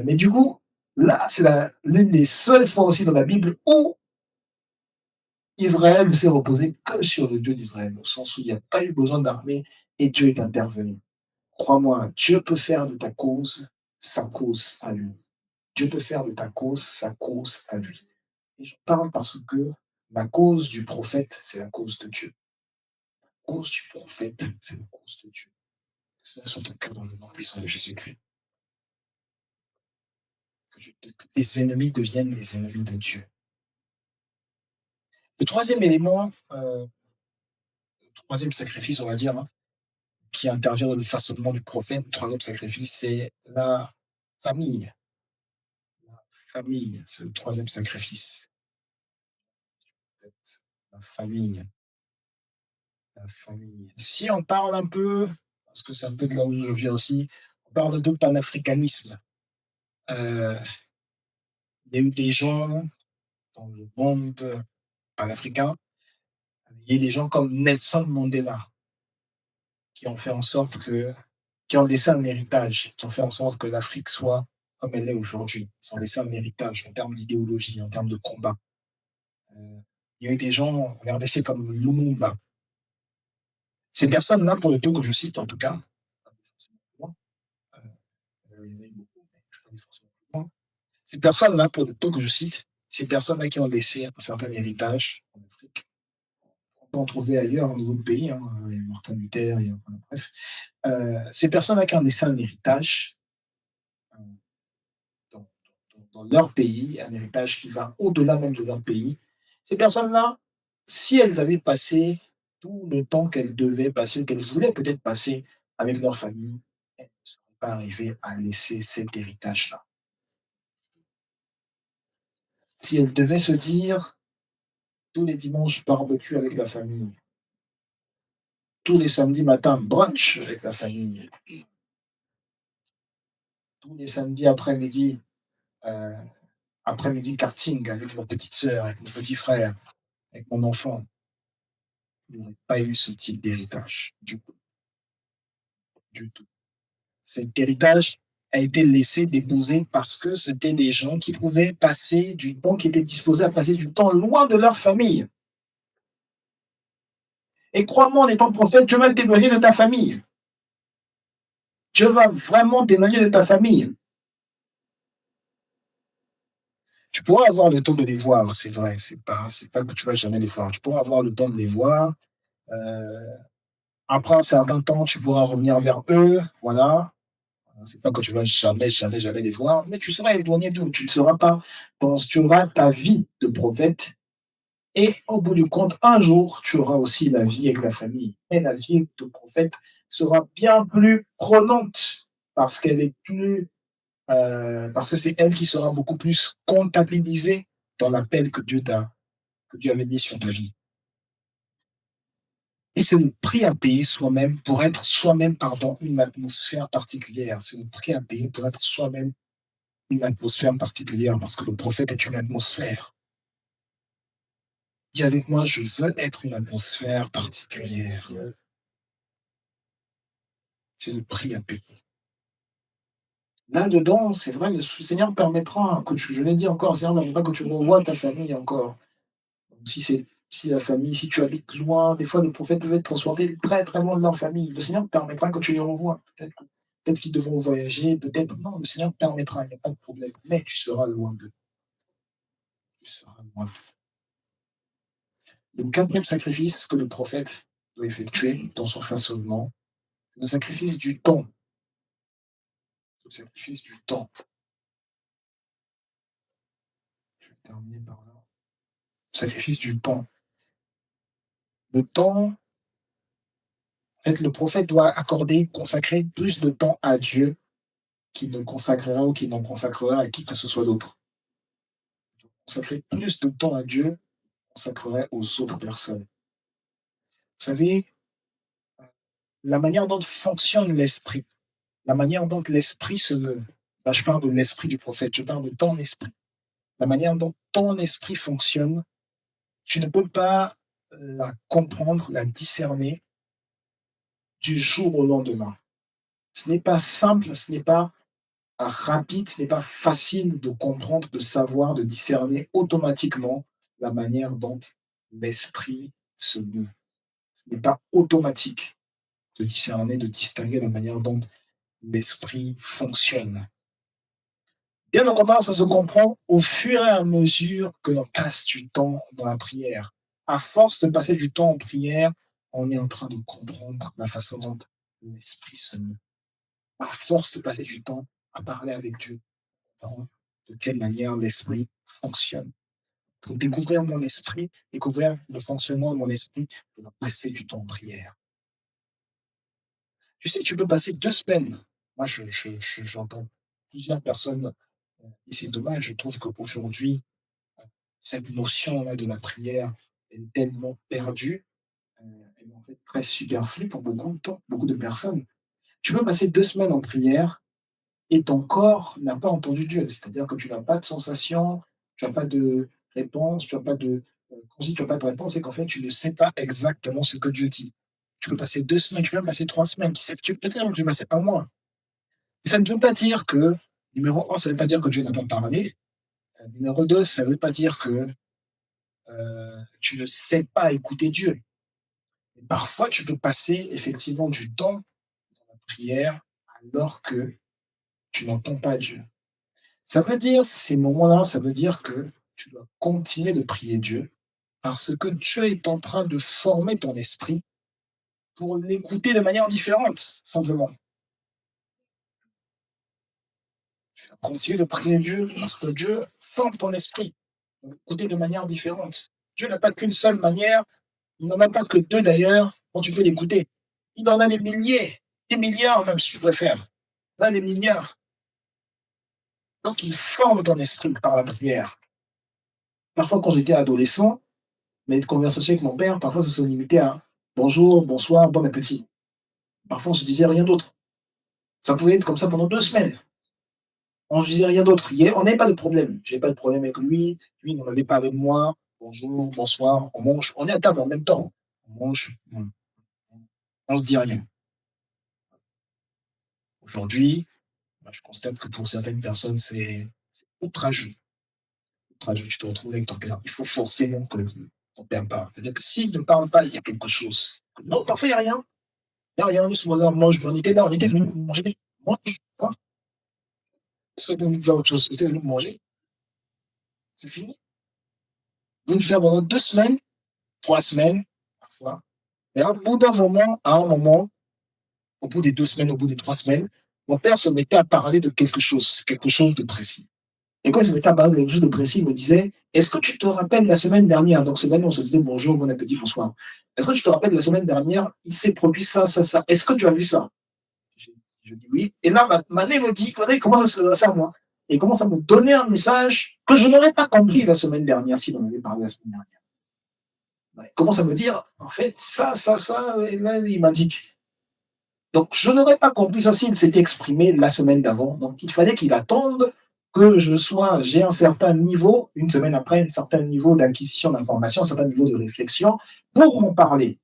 Mais du coup, là, c'est l'une des seules fois aussi dans la Bible où Israël ne s'est reposé que sur le Dieu d'Israël, au sens où il n'y a pas eu besoin d'armée et Dieu est intervenu. Crois-moi, Dieu peut faire de ta cause sa cause à lui. Dieu peut faire de ta cause sa cause à lui. Et je parle parce que la cause du prophète, c'est la cause de Dieu. La cause du prophète, c'est la cause de Dieu. Que cela soit ton cœur dans le nom puissant de Jésus-Christ. Que tes ennemis deviennent les ennemis de Dieu. Le troisième élément, le troisième sacrifice, on va dire, hein, qui intervient dans le façonnement du prophète, le troisième sacrifice, c'est la famille. La famille, c'est le troisième sacrifice. La famille. La famille. Si on parle un peu, parce que c'est un peu de là où je viens aussi, on parle de panafricanisme. Il y a eu des gens dans le monde panafricain, il y a des gens comme Nelson Mandela qui ont fait en sorte qui ont laissé un héritage, qui ont fait en sorte que l'Afrique soit comme elle est aujourd'hui. Ils ont laissé un héritage en termes d'idéologie, en termes de combat. Il y a eu des gens en RDC comme Lumumba. Ces personnes-là, pour le peu que je cite en tout cas, ces personnes-là, pour le peu que je cite, ces personnes-là qui ont laissé un certain héritage en Afrique, on peut en trouver ailleurs, dans d'autres pays, hein, il y a Martin Luther, bref. Ces personnes-là qui ont laissé un héritage dans leur pays, un héritage qui va au-delà même de leur pays, ces personnes-là, si elles avaient passé tout le temps qu'elles devaient passer, qu'elles voulaient peut-être passer avec leur famille, elles ne seraient pas arrivées à laisser cet héritage-là. Si elles devaient se dire, tous les dimanches, barbecue avec la famille, tous les samedis matins, brunch avec la famille, tous les samedis après-midi, karting avec ma petite sœur, avec mon petit frère, avec mon enfant, ils n'auraient pas eu ce type d'héritage du tout. Du tout. Cet héritage a été laissé, déposé parce que c'était des gens qui pouvaient passer du temps, qui étaient disposés à passer du temps loin de leur famille. Et crois-moi, en étant prophète, tu vas t'éloigner de ta famille. Dieu va vraiment t'éloigner de ta famille. Tu pourras avoir le temps de les voir, c'est vrai, c'est pas que tu vas jamais les voir. Tu pourras avoir le temps de les voir. Après un certain temps, tu pourras revenir vers eux, voilà. C'est pas que tu vas jamais, jamais, jamais les voir, mais tu seras éloigné d'eux. Tu ne seras pas tu auras ta vie de prophète et au bout du compte, un jour, tu auras aussi la vie avec la famille. Et la vie de prophète sera bien plus prenante parce qu'elle est plus, parce que c'est elle qui sera beaucoup plus comptabilisée dans l'appel que Dieu avait mis sur ta vie. Et c'est le prix à payer soi-même pour être soi-même, pardon, une atmosphère particulière. C'est le prix à payer pour être soi-même une atmosphère particulière parce que le prophète est une atmosphère. Dis avec moi, je veux être une atmosphère particulière. C'est le prix à payer. Là-dedans, c'est vrai, le Seigneur permettra que je l'ai dit encore, le Seigneur permettra que tu revoies ta famille encore. Si la famille, si tu habites loin, des fois les prophètes peuvent être transportés très très loin de leur famille. Le Seigneur permettra que tu les revoies. Peut-être qu'ils devront voyager, peut-être non, le Seigneur permettra, il n'y a pas de problème. Mais tu seras loin d'eux. Tu seras loin d'eux. Le quatrième sacrifice que le prophète doit effectuer dans son façonnement, c'est le sacrifice du temps. Le sacrifice du temps. Je vais terminer par là. Le sacrifice du temps. Le temps, en fait, le prophète doit accorder, consacrer plus de temps à Dieu qu'il ne consacrera ou qu'il n'en consacrera à qui que ce soit d'autre. Consacrer plus de temps à Dieu, consacrerait aux autres personnes. Vous savez, la manière dont fonctionne l'esprit, la manière dont l'esprit se veut. Là, je parle de l'esprit du prophète, je parle de ton esprit. La manière dont ton esprit fonctionne, tu ne peux pas la comprendre, la discerner du jour au lendemain. Ce n'est pas simple, ce n'est pas rapide, ce n'est pas facile de comprendre, de savoir, de discerner automatiquement la manière dont l'esprit se meut. Ce n'est pas automatique de discerner, de distinguer la manière dont l'esprit fonctionne. Bien au contraire, ça se comprend au fur et à mesure que l'on passe du temps dans la prière. À force de passer du temps en prière, on est en train de comprendre la façon dont l'esprit se meut. À force de passer du temps à parler avec Dieu, de quelle manière l'esprit fonctionne. Pour découvrir mon esprit, découvrir le fonctionnement de mon esprit, je dois passer du temps en prière. Tu sais, tu peux passer 2 semaines. Moi, j'entends plusieurs personnes, et c'est dommage, je trouve qu'aujourd'hui, cette notion-là de la prière est tellement perdue, elle est en fait très superflue pour beaucoup de temps, beaucoup de personnes. Tu peux passer 2 semaines en prière et ton corps n'a pas entendu Dieu. C'est-à-dire que tu n'as pas de sensation, tu n'as pas de réponse, tu n'as pas de. Quand je dis tu n'as pas de réponse, c'est qu'en fait, tu ne sais pas exactement ce que Dieu dit. Tu peux passer 2 semaines, tu peux même passer 3 semaines, peut-être même tu peux passer un mois. Et ça ne veut pas dire que, numéro un, ça ne veut pas dire que Dieu n'a pas parlé. Numéro deux, ça ne veut pas dire que tu ne sais pas écouter Dieu. Et parfois, tu peux passer effectivement du temps dans la prière alors que tu n'entends pas Dieu. Ça veut dire, ces moments-là, ça veut dire que tu dois continuer de prier Dieu parce que Dieu est en train de former ton esprit pour l'écouter de manière différente, simplement. Tu dois continuer de prier Dieu parce que Dieu forme ton esprit pour l'écouter de manière différente. Dieu n'a pas qu'une seule manière, il n'en a pas que deux d'ailleurs, dont tu peux l'écouter. Il en a des milliers, des milliards même si tu préfères. Il en a des milliards. Donc il forme ton esprit par la prière. Parfois, quand j'étais adolescent, mes conversations avec mon père, parfois, se sont limitées à bonjour, bonsoir, bon appétit. Parfois, on se disait rien d'autre. Ça pouvait être comme ça pendant 2 semaines. On ne se disait rien d'autre. On n'avait pas de problème. Je n'avais pas de problème avec lui. Lui, il n'en avait pas avec moi. Bonjour, bonsoir, on mange. On est à table en même temps. On mange. On ne se dit rien. Aujourd'hui, je constate que pour certaines personnes, c'est outrageux. Outrageux. Tu te retrouves avec ton père. Il faut forcément que ton père parle. C'est-à-dire que s'il ne parle pas, il y a quelque chose. Non, parfois, il n'y a rien. Il n'y a rien. Juste, on mange, on était là, on était venus manger. mange pas. Est-ce que vous faire autre chose? Peut-être vous manger. C'est fini. Vous le faire pendant 2 semaines, 3 semaines, parfois. Mais au bout d'un moment, à un moment, au bout des 2 semaines, au bout des 3 semaines, mon père se mettait à parler de quelque chose de précis. Et quand il se mettait à parler de quelque chose de précis, il me disait, est-ce que tu te rappelles la semaine dernière? Donc, semaine, on se disait bonjour, bon appétit, bonsoir. Est-ce que tu te rappelles la semaine dernière, il s'est produit ça, ça, ça. Est-ce que tu as vu ça? Je dis oui. Et là, Mané me dit, il commence à se adresser à moi. Et il commence à me donner un message que je n'aurais pas compris la semaine dernière s'il en avait parlé la semaine dernière. Il commence à me dire, en fait, ça, et là, il m'indique. Donc, je n'aurais pas compris ça s'il s'était exprimé la semaine d'avant. Donc, il fallait qu'il attende que j'ai un certain niveau, une semaine après, un certain niveau d'acquisition d'informations, un certain niveau de réflexion pour m'en parler.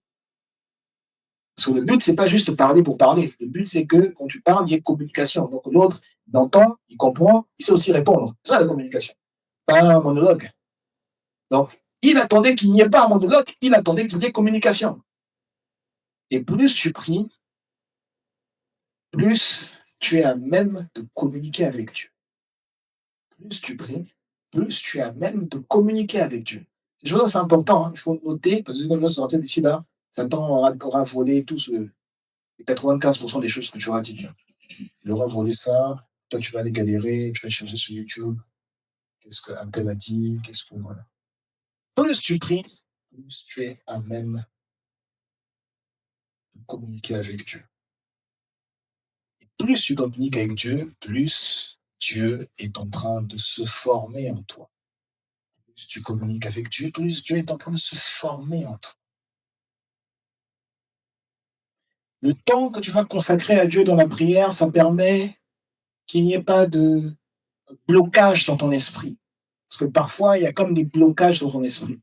Parce que le but, c'est pas juste parler pour parler. Le but, c'est que quand tu parles, il y ait communication. Donc, l'autre, il entend, il comprend, il sait aussi répondre. C'est ça la communication. Pas un monologue. Donc, il attendait qu'il n'y ait pas un monologue, il attendait qu'il y ait communication. Et plus tu pries, plus tu es à même de communiquer avec Dieu. Plus tu pries, plus tu es à même de communiquer avec Dieu. C'est chose, c'est important, hein. Il faut noter, parce que quand on va sortir d'ici là, Satan aura volé les 95% des choses que tu auras dit. Il aura volé ça, toi tu vas aller galérer, tu vas chercher sur YouTube, qu'est-ce qu'un tel a dit, qu'est-ce que voilà. Plus tu pries, plus tu es à même de communiquer avec Dieu. Et plus tu communiques avec Dieu, plus Dieu est en train de se former en toi. Plus tu communiques avec Dieu, plus Dieu est en train de se former en toi. Le temps que tu vas consacrer à Dieu dans la prière, ça permet qu'il n'y ait pas de blocage dans ton esprit. Parce que parfois, il y a comme des blocages dans ton esprit.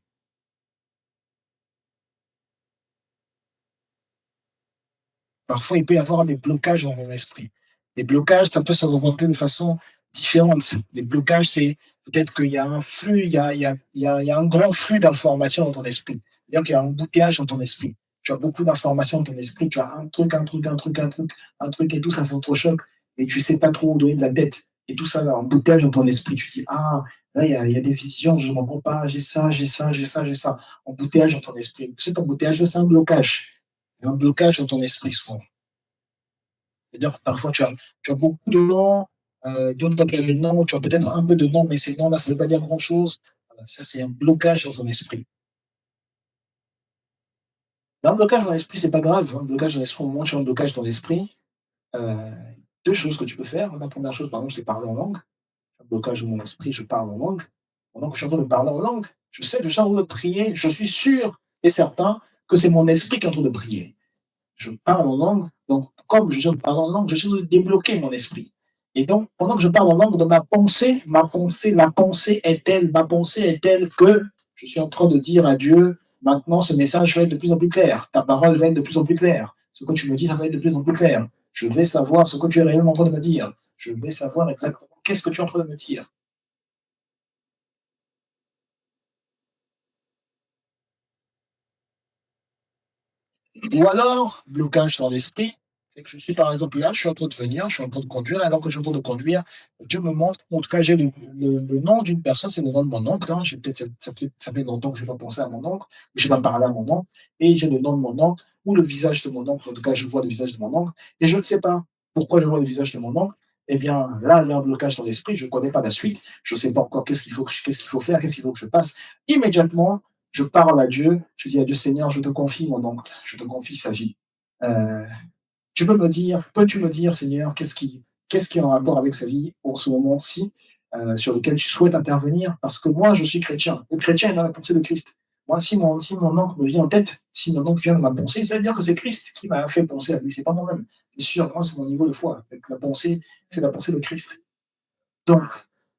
Parfois, il peut y avoir des blocages dans mon esprit. Les blocages, ça peut se représenter de façon différente. Les blocages, c'est peut-être qu'il y a un flux, il y a un grand flux d'informations dans ton esprit. C'est-à-dire qu'il y a un embouteillage dans ton esprit. Tu as beaucoup d'informations dans ton esprit, tu as un truc, un truc, un truc, un truc, un truc, et tout ça s'entrechoque, et tu ne sais pas trop où donner de la tête. Et tout ça, un embouteillage dans ton esprit. Tu te dis, ah, là, il y a des visions, je ne m'en comprends pas, j'ai ça, j'ai ça, j'ai ça, j'ai ça. Embouteillage dans ton esprit. Cet embouteillage-là, c'est un blocage. Il y a un blocage dans ton esprit souvent. C'est-à-dire que parfois, tu as beaucoup de noms, d'autres tu as le nom, tu as peut-être un peu de noms, mais ces noms-là, ça ne veut pas dire grand-chose. Voilà, ça, c'est un blocage dans ton esprit. Mais un blocage dans l'esprit, c'est pas grave. Un blocage dans l'esprit, au moins, tu as un blocage dans l'esprit. Euh, Deux choses que tu peux faire. La première chose, par exemple, c'est parler en langue. Un blocage de mon esprit, je parle en langue. Pendant que je suis en train de parler en langue, je sais que je suis en train de prier. Je suis sûr et certain que c'est mon esprit qui est en train de prier. Je parle en langue, donc comme je parle en langue, je suis en train de débloquer mon esprit. Et donc, pendant que je parle en langue, dans ma pensée est telle que je suis en train de dire à Dieu, maintenant ce message va être de plus en plus clair, ta parole va être de plus en plus claire, ce que tu me dis, ça va être de plus en plus clair. Je vais savoir ce que tu es réellement en train de me dire. Je vais savoir exactement qu'est-ce que tu es en train de me dire. Ou alors, blocage dans l'esprit, c'est que je suis par exemple là, je suis en train de venir, je suis en train de conduire, alors que je suis en train de conduire, Dieu me montre, en tout cas, j'ai le nom d'une personne, c'est le nom de mon oncle. Hein, ça fait longtemps que je n'ai pas pensé à mon oncle, je n'ai pas parlé à mon oncle, et j'ai le nom de mon oncle, ou le visage de mon oncle, en tout cas, je vois le visage de mon oncle, et je ne sais pas pourquoi je vois le visage de mon oncle. Eh bien, là, il y a un blocage dans l'esprit, je ne connais pas la suite, je ne sais pas encore qu'est-ce qu'il faut faire, qu'est-ce qu'il faut que je passe. Immédiatement, je parle à Dieu, je dis à Dieu, Seigneur, je te confie mon oncle, je te confie sa vie. Euh, peux-tu me dire, Seigneur, qu'est-ce qui est en rapport avec sa vie en ce moment-ci, sur lequel tu souhaites intervenir? Parce que moi, je suis chrétien. Le chrétien est dans la pensée de Christ. Moi, si mon oncle me vient en tête, si mon oncle vient dans ma pensée, ça veut dire que c'est Christ qui m'a fait penser à lui, c'est pas moi-même. C'est sûr, moi, c'est mon niveau de foi. La pensée, c'est la pensée de Christ. Donc,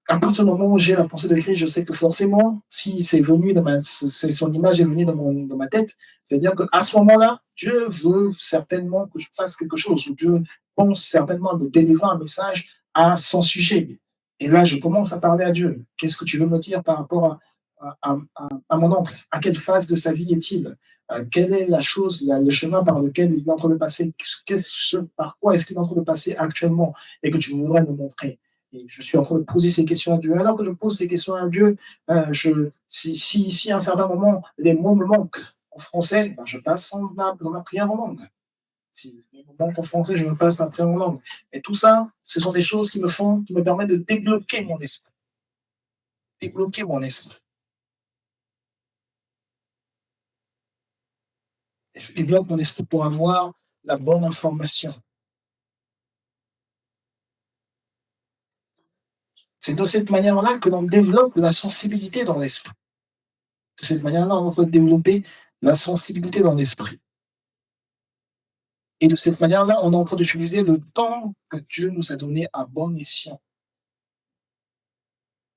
à partir du moment où j'ai la pensée de Christ, je sais que forcément, si c'est venu son image est venue dans ma tête, c'est-à-dire qu'à ce moment-là, Dieu veut certainement que je fasse quelque chose, ou Dieu pense certainement de délivrer un message à son sujet. Et là, je commence à parler à Dieu. Qu'est-ce que tu veux me dire par rapport à mon oncle? À quelle phase de sa vie est-il? quelle est la chose, le chemin par lequel il est en train de passer, par quoi est-ce qu'il est en train de passer actuellement et que tu voudrais me montrer. Et je suis en train de poser ces questions à Dieu. Alors que je pose ces questions à Dieu, si à un certain moment les mots me manquent en français, ben je passe dans ma prière en langue. Si les mots manquent en français, je me passe dans la prière en langue. Et tout ça, ce sont des choses qui me permettent de débloquer mon esprit. Débloquer mon esprit. Et je débloque mon esprit pour avoir la bonne information. C'est de cette manière-là que l'on développe la sensibilité dans l'esprit. De cette manière-là, on peut développer la sensibilité dans l'esprit. Et de cette manière-là, on est en train d'utiliser le temps que Dieu nous a donné à bon escient.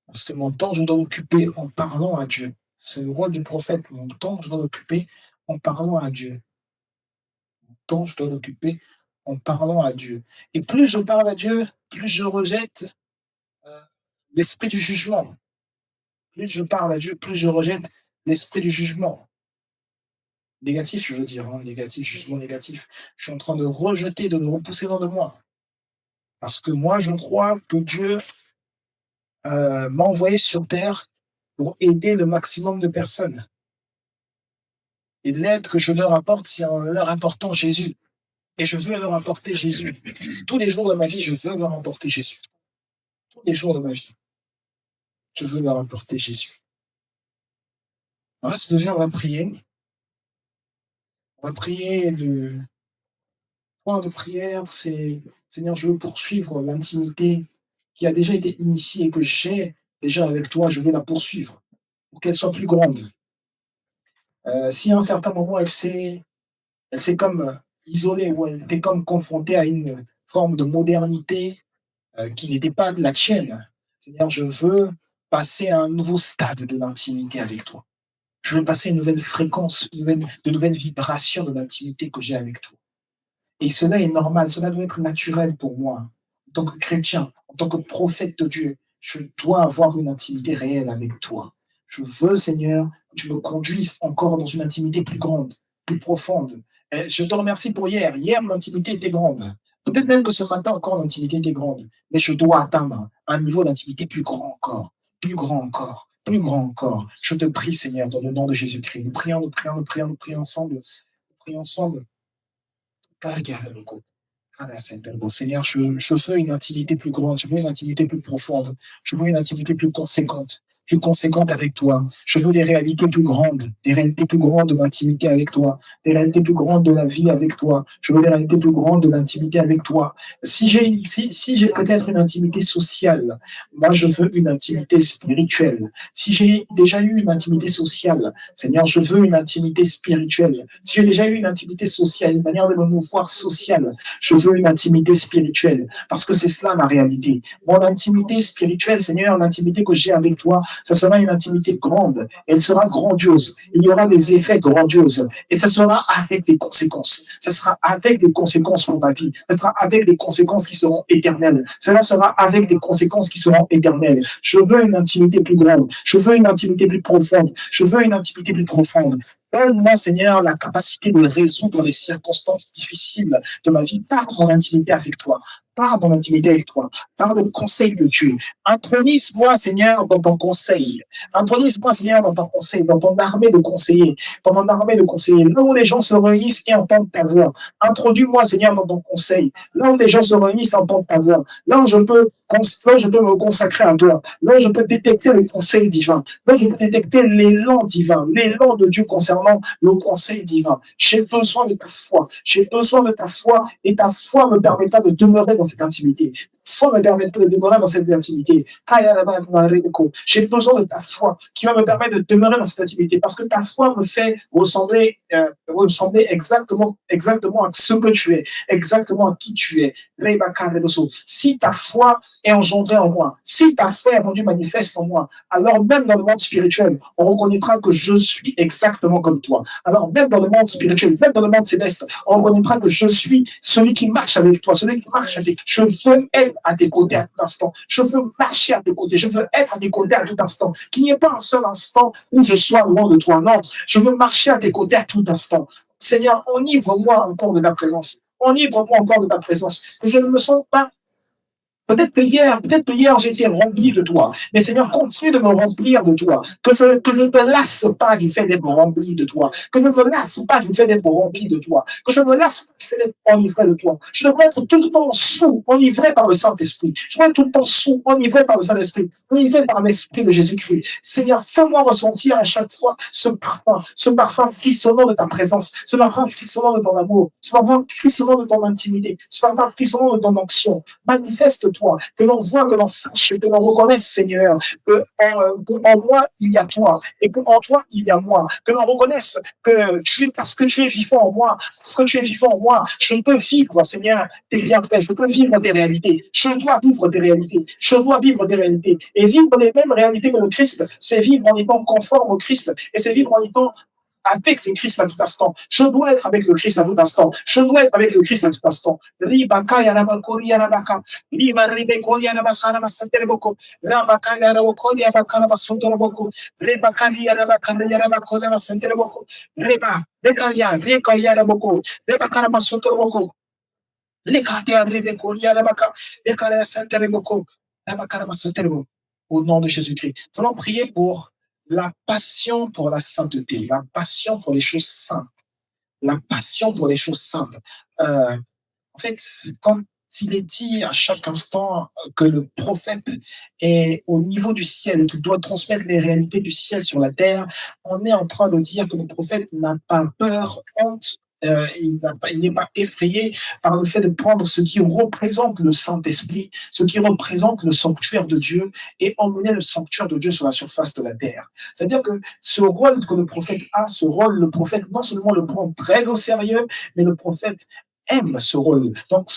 Parce que mon temps, je dois l'occuper en parlant à Dieu. C'est le rôle du prophète. Mon temps, je dois l'occuper en parlant à Dieu. Mon temps, je dois l'occuper en parlant à Dieu. Et plus je parle à Dieu, plus je rejette l'esprit du jugement. Plus je parle à Dieu, plus je rejette l'esprit du jugement. Négatif, je veux dire, négatif, jugement négatif. Je suis en train de rejeter, de le repousser dans de moi. Parce que moi, je crois que Dieu m'a envoyé sur terre pour aider le maximum de personnes. Et l'aide que je leur apporte, c'est en leur apportant Jésus. Et je veux leur apporter Jésus. Tous les jours de ma vie, je veux leur apporter Jésus. Tous les jours de ma vie, je veux leur apporter Jésus. Alors, c'est devient, on va prier. On va prier. Le point de prière, c'est Seigneur, je veux poursuivre l'intimité qui a déjà été initiée et que j'ai déjà avec toi. Je veux la poursuivre pour qu'elle soit plus grande. Si à un certain moment, elle s'est comme isolée ou elle était comme confrontée à une forme de modernité qui n'était pas la tienne. Seigneur, je veux passer à un nouveau stade de l'intimité avec toi. Je veux passer à une nouvelle fréquence, de nouvelles vibrations de l'intimité que j'ai avec toi. Et cela est normal, cela doit être naturel pour moi. En tant que chrétien, en tant que prophète de Dieu, je dois avoir une intimité réelle avec toi. Je veux, Seigneur, que tu me conduises encore dans une intimité plus grande, plus profonde. Et je te remercie pour hier. Hier, l'intimité était grande. Peut-être même que ce matin encore, l'intimité était grande. Mais je dois atteindre un niveau d'intimité plus grand encore, plus grand encore, plus grand encore. Je te prie, Seigneur, dans le nom de Jésus-Christ. Nous prions, nous prions, nous prions, nous prions ensemble. Nous prions ensemble. Seigneur, je veux une intimité plus grande, je veux une intimité plus profonde, je veux une intimité plus conséquente avec toi. Je veux des réalités plus grandes, des réalités plus grandes de l'intimité avec toi, des réalités plus grandes de la vie avec toi. Je veux des réalités plus grandes de l'intimité avec toi. Si j'ai peut-être une intimité sociale, moi je veux une intimité spirituelle. Si j'ai déjà eu une intimité sociale, Seigneur, je veux une intimité spirituelle. Si j'ai déjà eu une intimité sociale, une manière de me mouvoir sociale, je veux une intimité spirituelle, parce que c'est cela ma réalité. Mon intimité spirituelle, Seigneur, l'intimité que j'ai avec toi, ça sera une intimité grande, elle sera grandiose, il y aura des effets grandioses, et ça sera avec des conséquences. Ça sera avec des conséquences pour ma vie, ça sera avec des conséquences qui seront éternelles. Cela sera avec des conséquences qui seront éternelles. Je veux une intimité plus grande, je veux une intimité plus profonde, je veux une intimité plus profonde. Donne-moi, Seigneur, la capacité de résoudre les circonstances difficiles de ma vie par mon intimité avec toi, par mon intimité avec toi, par le conseil de Dieu. Intronise-moi, Seigneur, dans ton conseil. Intronise-moi, Seigneur, dans ton conseil, dans ton armée de conseillers, dans mon armée de conseillers. Là où les gens se réunissent et entendent ta voix. Introduis-moi, Seigneur, dans ton conseil. Là où les gens se réunissent et entendent ta voix. Là où je peux me consacrer à toi. Là où je peux détecter le conseil divin. Là où je peux détecter l'élan divin, l'élan de Dieu concernant le conseil divin. J'ai besoin de ta foi. J'ai besoin de ta foi et ta foi me permettra de demeurer dans cette intimité. Foi me permet de demeurer dans cette intimité. J'ai besoin de ta foi qui va me permettre de demeurer dans cette intimité parce que ta foi me fait ressembler exactement à ce que tu es, exactement à qui tu es. Si ta foi est engendrée en moi, si ta foi est rendue manifeste en moi, alors même dans le monde spirituel, on reconnaîtra que je suis exactement comme toi. Alors même dans le monde spirituel, même dans le monde céleste, on reconnaîtra que je suis celui qui marche avec toi, celui qui marche avec. Je veux être être à tes côtés à tout instant. Je veux marcher à tes côtés. Je veux être à tes côtés à tout instant. Qu'il n'y ait pas un seul instant où je sois loin de toi. Non, je veux marcher à tes côtés à tout instant. Seigneur, enivre-moi encore de ta présence. Enivre-moi encore de ta présence. Que je ne me sens pas. Peut-être que hier, j'ai été rempli de toi. Mais Seigneur, continue de me remplir de toi. Que je ne me lasse pas du fait d'être rempli de toi. Que je ne me lasse pas du fait d'être rempli de toi. Que je ne me lasse pas du fait d'être enivré de toi. Je dois être tout le temps sous, enivré par le Saint-Esprit. Je dois être tout le temps sous, enivré par le Saint-Esprit. Enivré par l'Esprit de Jésus-Christ. Seigneur, fais-moi ressentir à chaque fois ce parfum frissonnant de ta présence, ce parfum frissonnant de ton amour, ce parfum frissonnant de ton intimité, ce parfum frissonnant de ton action. Manifeste-toi, que l'on voit, que l'on sache, que l'on reconnaisse, Seigneur, en moi, il y a toi, et qu'en toi, il y a moi. Que l'on reconnaisse parce que tu es vivant en moi, parce que tu es vivant en moi, je peux vivre, Seigneur, tes bienfaits, je peux vivre tes réalités, je dois vivre tes réalités, je dois vivre tes réalités. Et vivre les mêmes réalités que le Christ, c'est vivre en étant conforme au Christ, et c'est vivre en étant avec le Christ à tout instant. Je dois être avec le Christ à tout instant. Je dois être avec le Christ à tout instant. Ribaka yarabakori yarabaka. Riba ribeko yarabaka namasantereboko. Rabaka yaraboko yarabaka namasantereboko. Rebakari yarabaka yarabako namasantereboko. Reba. Reka yaraboko. Rebaka namasantereboko. Lekaya rebeko yarabaka. Lekaya namasantereboko. Rabaka namasantereboko. Au nom de Jésus-Christ. Nous allons prier pour la passion pour la sainteté, la passion pour les choses saintes, la passion pour les choses simples. En fait, quand il est dit à chaque instant que le prophète est au niveau du ciel, qu'il doit transmettre les réalités du ciel sur la terre, on est en train de dire que le prophète n'a pas peur, honte, il n'est pas effrayé par le fait de prendre ce qui représente le Saint-Esprit, ce qui représente le sanctuaire de Dieu et emmener le sanctuaire de Dieu sur la surface de la terre. C'est-à-dire que ce rôle que le prophète a, ce rôle, le prophète non seulement le prend très au sérieux, mais le prophète aime ce rôle. Donc,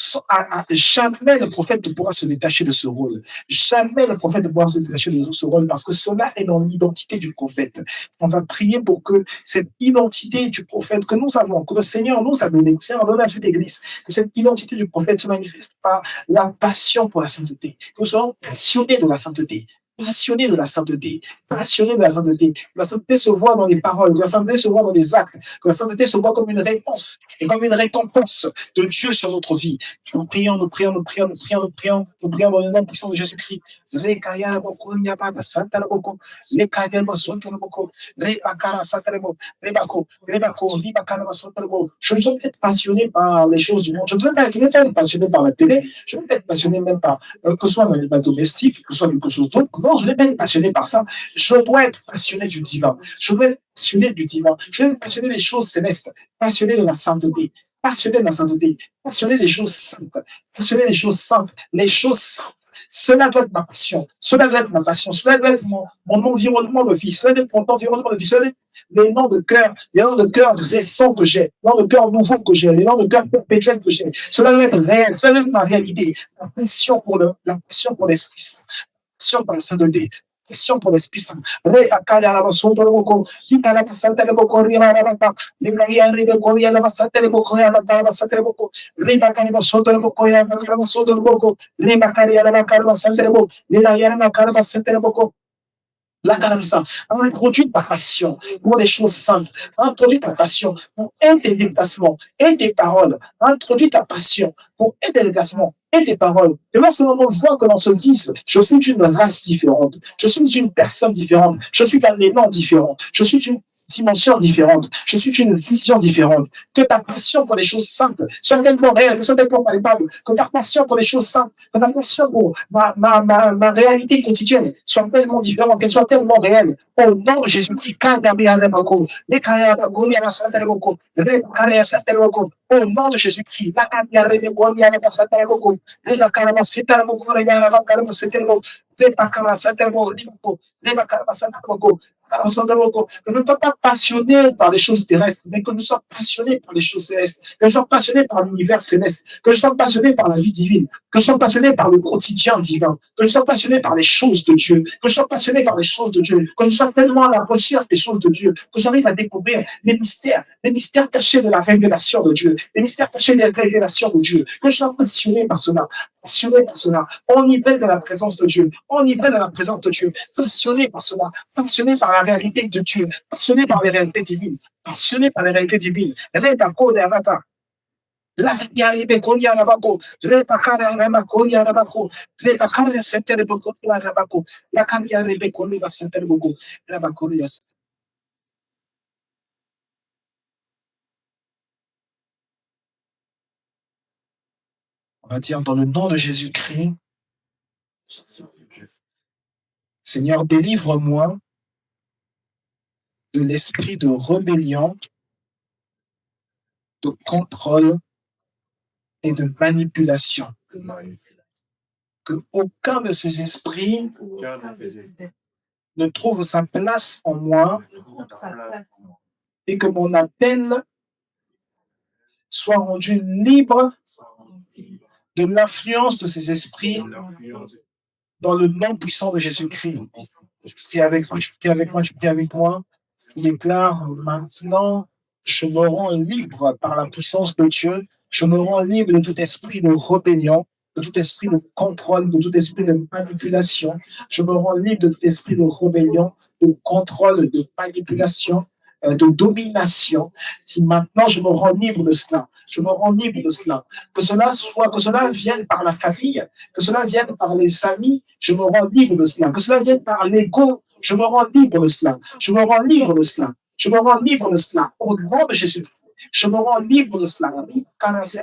jamais le prophète ne pourra se détacher de ce rôle. Jamais le prophète ne pourra se détacher de ce rôle parce que cela est dans l'identité du prophète. On va prier pour que cette identité du prophète que nous avons, que le Seigneur nous a donné à cette église, que cette identité du prophète se manifeste par la passion pour la sainteté. Que nous soyons passionnés de la sainteté. Passionné de la sainteté, passionné de la sainteté. La sainteté se voit dans les paroles, la sainteté se voit dans les actes, que la sainteté se voit comme une réponse et comme une récompense de Dieu sur notre vie. Nous prions dans le nom puissant de Jésus-Christ. Je veux être passionné par les choses du monde. Je veux être passionné par la télé. Je veux être passionné même par que ce soit dans les bains domestiques, que ce soit quelque chose d'autre. Non, je n'ai pas été passionné par ça. Je dois être passionné du divin. Je dois être passionné du divin. Je dois être passionné des choses célestes, passionné de la sainteté, passionné de la sainteté, passionné des choses saintes, passionné des choses saintes, les choses saintes. Cela doit être ma passion. Cela doit être ma passion. Cela doit être mon environnement de vie. Cela doit être mon environnement de vie. Cela doit être les noms de cœur récents que j'ai, les noms de cœur nouveaux que j'ai, les noms de cœur perpétuels que j'ai. Cela doit être réel. Cela doit être ma réalité. La passion pour l'Esprit Saint. Passion pour la sainteté, passion pour l'Esprit Saint. La carabissa, introduit ta passion pour les choses simples, introduit ta passion pour un tes déplacements et tes paroles, introduit ta passion pour un tes déplacements et tes paroles. Et lorsque l'on voit que l'on se dise, je suis d'une race différente, je suis d'une personne différente, je suis d'un élan différent, je suis d'une dimension différente, je suis d'une vision différente, que ta passion pour les choses simples soit tellement réelle, que soit tellement palpable, que ta passion pour les choses simples, que ta passion pour ma réalité quotidienne soit tellement différente, qu'elle soit tellement réelle. Au nom de Jésus-Christ, au nom de Jésus-Christ, que nous ne sommes pas passionnés par les choses terrestres, mais que nous sommes passionnés par les choses célestes, que nous sommes passionnés par l'univers céleste, que nous sommes passionnés par la vie divine, que nous sommes passionnés par le quotidien divin, que nous sommes passionnés par les choses de Dieu, que nous sommes passionnés par les choses de Dieu, que nous sommes tellement à la recherche des choses de Dieu, que j'arrive à découvrir les mystères cachés de la révélation de Dieu, les mystères cachés des révélations de Dieu, que je sois passionné par cela. passionné par cela, enivré de la présence de Dieu, enivré de la présence de Dieu, passionné par cela, passionné par la réalité de Dieu, passionné par les réalités divines, passionné par les réalités divines. Reta kode avata. La yaribe konya rabako, reta kara rabakonya rabako, reta kara setere boko rabako, la kanya rebe koni va setere boko, rabakorias. On va dire dans le nom de Jésus-Christ, Seigneur, délivre-moi de l'esprit de rébellion, de contrôle et de manipulation. Que aucun de ces esprits ne trouve sa place en moi et que mon appel soit rendu libre de l'influence de ces esprits dans le nom puissant de Jésus-Christ. Prie avec moi, prie avec moi, prie avec moi. Je déclare maintenant, je me rends libre par la puissance de Dieu. Je me rends libre de tout esprit de rébellion, de tout esprit de contrôle, de tout esprit de manipulation. Je me rends libre de tout esprit de rébellion, de contrôle, de manipulation, de domination. Si maintenant je me rends libre de cela, je me rends libre de cela. Que cela vienne par la famille, que cela vienne par les amis, je me rends libre de cela. Que cela vienne par l'ego, je me rends libre de cela. Je me rends libre de cela. Je me rends libre de cela. Au nom de Jésus. Je me rends libre de cela. Je me rends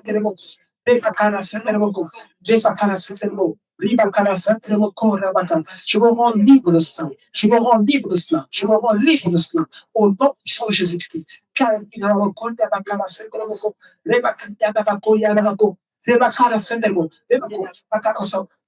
libre de cela. Je me rends libre de cela. Je me rends libre de cela. Au nom puissant de Jésus-Christ.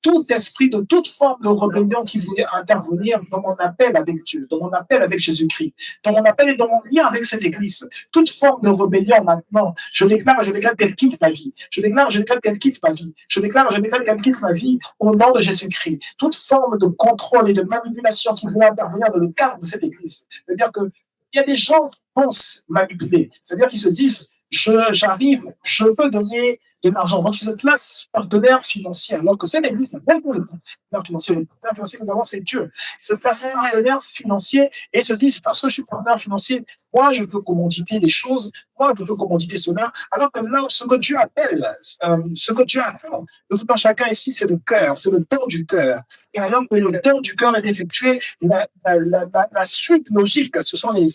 Tout esprit de toute forme de rébellion qui voulait intervenir dans mon appel avec Dieu, dans mon appel avec Jésus-Christ, dans mon appel et dans mon lien avec cette église, toute forme de rébellion maintenant, je déclare qu'elle quitte ma vie. Je déclare qu'elle quitte ma vie. Je déclare qu'elle quitte ma vie au nom de Jésus-Christ. Toute forme de contrôle et de manipulation qui voulait intervenir dans le cadre de cette église. C'est-à-dire que il y a des gens qui pensent manipuler. C'est-à-dire qu'ils se disent, j'arrive, je peux donner de l'argent. Donc, ils se placent partenaires financiers. Alors que cette église n'a pas de partenaire financier. Le partenaire financier que nous avons, c'est Dieu. Ils se placent partenaires financiers et se disent, parce que je suis partenaire financier, moi, je peux commanditer les choses, moi, je peux commanditer cela. Alors que là, ce que Dieu appelle, ce que Dieu attend de tout un chacun ici, c'est le cœur, c'est le temps du cœur. Et alors que le temps du cœur est effectué, la suite logique, ce sont les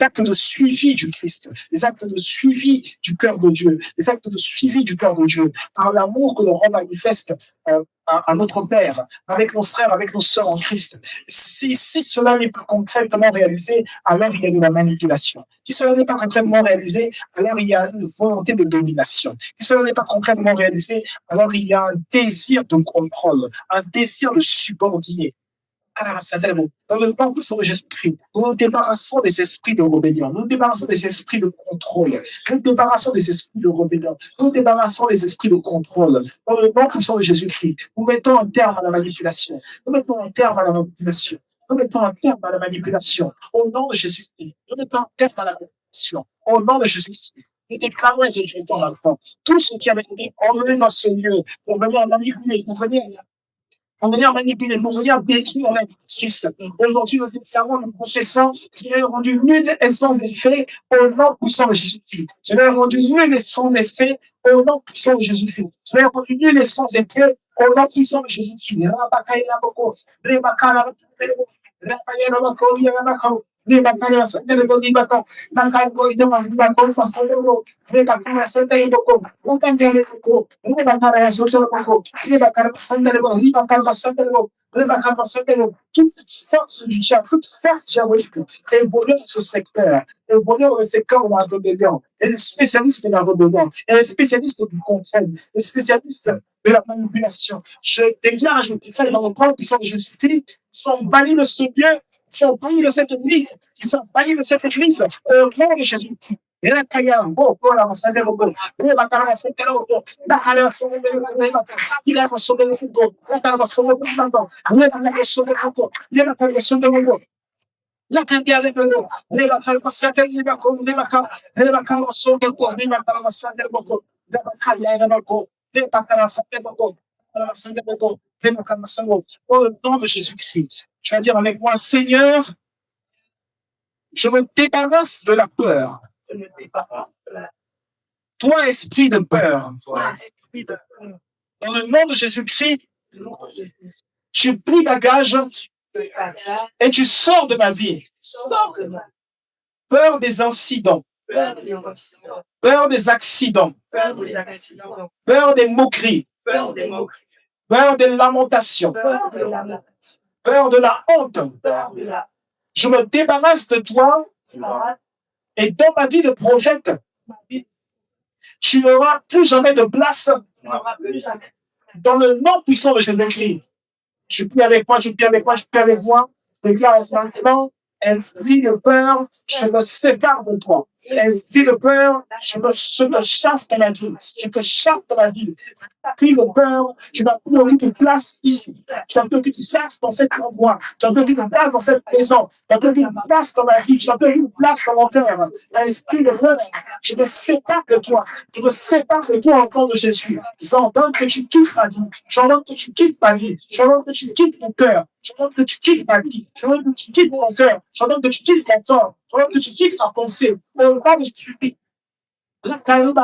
actes de suivi du Christ, les actes de suivi du cœur de Dieu, les actes de suivi du cœur de Dieu, par l'amour que l'on rend manifeste à notre Père, avec nos frères, avec nos sœurs en Christ. Si cela n'est pas concrètement réalisé, alors il y a de la manipulation. Si cela n'est pas concrètement réalisé, alors il y a une volonté de domination. Si cela n'est pas concrètement réalisé, alors il y a un désir de contrôle, un désir de subordiner. Dans le nom de Jésus-Christ, nous nous débarrassons des esprits de rébellion, nous nous débarrassons des esprits de contrôle, nous nous débarrassons des esprits de rébellion, nous nous débarrassons des esprits de contrôle. Dans le nom puissant de Jésus-Christ, nous mettons un terme à la manipulation, nous mettons un terme à la manipulation, nous mettons un terme à la manipulation. Au nom de Jésus-Christ, nous mettons un terme à la manipulation. Au nom de Jésus-Christ. Nous déclarons et rejetons l'enfant. Tout ce qui avait été emmené dans ce lieu pour venir manipuler, pour venir manipuler, pour venir détruire la justice. Aujourd'hui, nous déclarons, nous confessons, je l'ai rendu nul et sans effet au nom puissant de Jésus-Christ. Je l'ai rendu nul et sans effet au nom puissant de Jésus-Christ. Je l'ai rendu nul et sans effet au nom puissant de Jésus-Christ. Toute force du diable, toute force diabolique est bonheur de ce secteur, est bonheur de ces camps de la rébellion, et les spécialistes de la rébellion, et les spécialistes du conseil, les spécialistes de la manipulation. Je déclare dans le corps puissant de Jésus-Christ, ils sont bannis de ce lieu, ils sont bannis de cette église, ils sont bannis de cette église, au nom de Jésus-Christ. Era kaya bo ko la masande bo ne ba kana se kero bo da hala so ne ne ila ko so ne ko ta ba so ne ko ne ba so ne ko ne ba so ne ko la cambia de nuevo, le la calma santa y va con le la calma so de ko ne ba kana masande bo ko da ba kaya na ko Au nom de Jésus-Christ, tu vas dire avec moi, Seigneur, je me débarrasse de la peur. Toi, esprit de peur, dans le nom de Jésus-Christ, tu plies bagage et tu sors de ma vie. Peur des incidents, peur des accidents, peur des moqueries, peur des lamentations, peur de la honte. Je me débarrasse de toi et dans ma vie de prophète, tu n'auras plus jamais de place dans le nom puissant de Jésus-Christ. Je prie avec moi, je prie avec moi, je prie avec moi. Déclare maintenant, esprit de peur, je me sépare de toi. Esprit de peur, je me chasse de la vie. Je te chasse de la vie. Esprit de peur, je n'ai plus envie de place ici. Je n'ai plus envie de place dans cet endroit. Je n'ai plus envie de place dans cette maison. Je n'ai plus envie de place dans ma vie. Je n'ai plus envie de place dans mon cœur. Esprit de peur, je me sépare de toi. Je me sépare de toi au nom de Jésus. J'ordonne que tu quittes ma vie. J'ordonne que tu quittes ma vie. J'ordonne que tu quittes mon cœur. J'ordonne que tu quittes ma vie. J'ordonne que tu quittes mon cœur. J'ordonne que tu quittes mon corps. J'ordonne que tu quittes ta pensée. Au nom de Jésus. La carotte,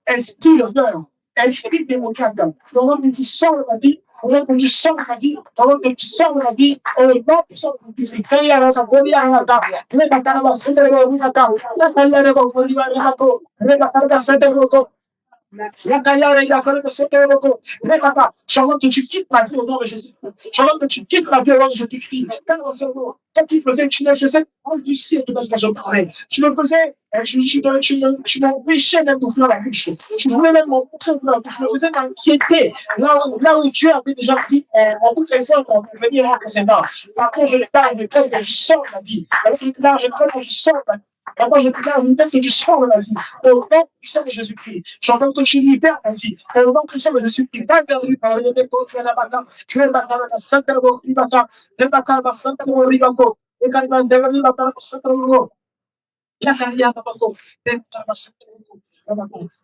esprit de peur. Esprit démocrate. J'ordonne que tu sors de ma vie. J'ordonne que tu sors de ma vie. J'ordonne que tu sors de ma vie. Au nom de Jésus. Créez la famille à la table. La carotte, c'est de la table. La carotte, c'est de la table. La carotte, c'est de la table. J'ordonne que tu quittes ma vie au nom de Jésus. J'ordonne que tu quittes ma vie au nom de Jésus-Christ. Quand tu faisais, tu ne faisais pas du ciel de je parlais. Tu me faisais, tu m'empêchais même d'ouvrir la bouche. Tu voulais même m'ouvrir la bouche. Tu me faisais m'inquiéter. Là où Dieu avait déjà pris en toute raison pour venir en précédent. Par contre, je déclare que je sors de la vie. Je déclare que je sors de la vie. Maintenant, je déclare une tête que tu sors de la vie. Au nom puissant de Jésus-Christ. J'entends que tu libères ta vie. Au nom puissant de Jésus-Christ. Tu es la sainte de la sainte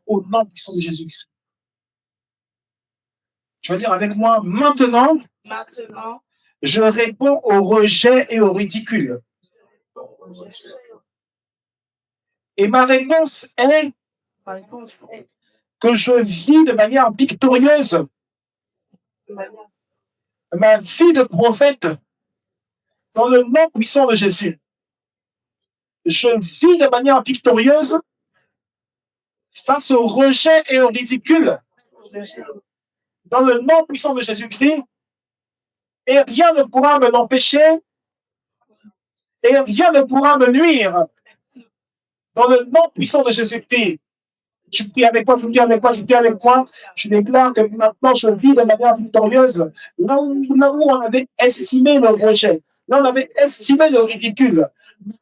au nom puissant de Jésus-Christ. Tu vas dire avec moi, maintenant, je réponds au rejet et au ridicule. Et ma réponse est que je vis de manière victorieuse ma vie de prophète dans le nom puissant de Jésus. Je vis de manière victorieuse face au rejet et au ridicule dans le nom puissant de Jésus-Christ. Et rien ne pourra me l'empêcher et rien ne pourra me nuire dans le nom puissant de Jésus-Christ. Je prie avec moi, je prie avec moi, je prie avec moi. Je déclare que maintenant je vis de manière victorieuse. Là où on avait estimé le rejet, là où on avait estimé le ridicule.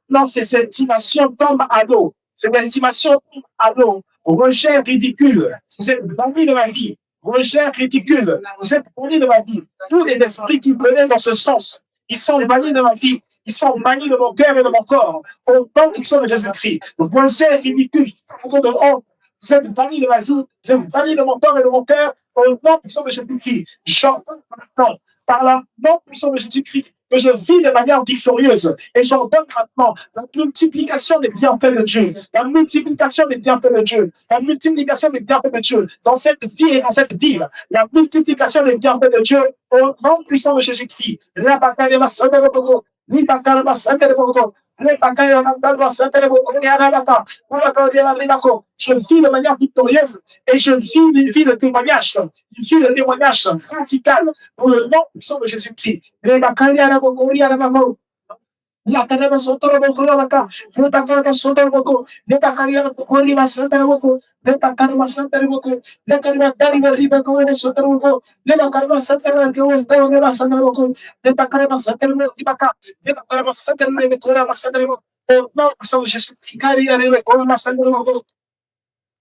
Maintenant, ces estimations tombent à l'eau. Ces estimations tombent à l'eau. Rejet ridicule. Vous êtes banni de ma vie. Rejet ridicule. Vous êtes banni de ma vie. Tous les esprits qui venaient dans ce sens, ils sont bannis de ma vie. Ils sont bannis de mon cœur et de mon corps. Au nom qu'ils sont de Jésus-Christ. Rejet ridicule. De honte. Vous êtes bannis de ma vie, vous êtes bannis de mon corps et de mon cœur, au nom puissant de Jésus-Christ. J'ordonne maintenant, par la nom puissant de Jésus-Christ, que je vis de manière victorieuse. Et j'ordonne maintenant la multiplication des bienfaits de Dieu, la multiplication des bienfaits de Dieu, la multiplication des bienfaits de Dieu dans cette vie et dans cette ville, la multiplication des bienfaits de Dieu au nom puissant de Jésus-Christ. Je vis de manière victorieuse et je vis une vie de témoignage, une vie de témoignage radical pour le nom puissant de Jésus-Christ. La carrera sotoro boko laka, neta carrera sotoro boko, neta carrera kori masanta boko, neta carrera masanta boko, neta carrera dari riba kori sotoro boko, neta carrera masanta kori kori masanta boko, neta carrera masanta riba ka, neta carrera masanta riba kori masanta boko. No, so just carrera riba kori masanta boko.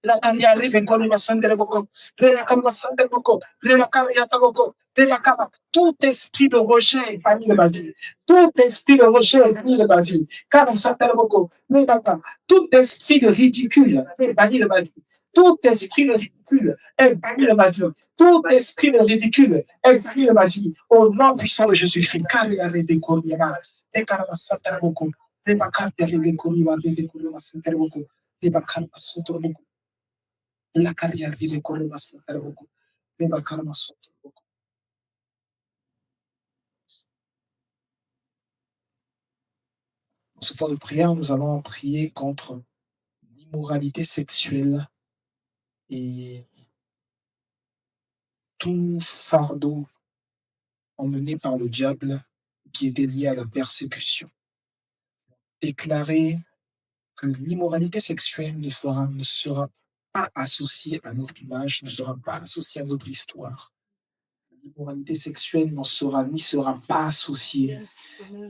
La carrera riba kori masanta boko, la carrera masanta boko, la carrera boko. Tout esprit de rejet est banni de ma vie. Tout esprit de rejet est banni de ma vie. Car tout esprit de ridicule est banni de ma vie. Tout esprit de ridicule est banni de ma vie. Tout esprit de ridicule est banni de ma vie. Au nom puissant de Jésus-Christ. Ce temps de prière, nous allons prier contre l'immoralité sexuelle et tout fardeau emmené par le diable qui était lié à la persécution. Déclarer que l'immoralité sexuelle ne sera pas associée à notre image, ne sera pas associée à notre histoire. L'immoralité sexuelle n'y sera pas associée.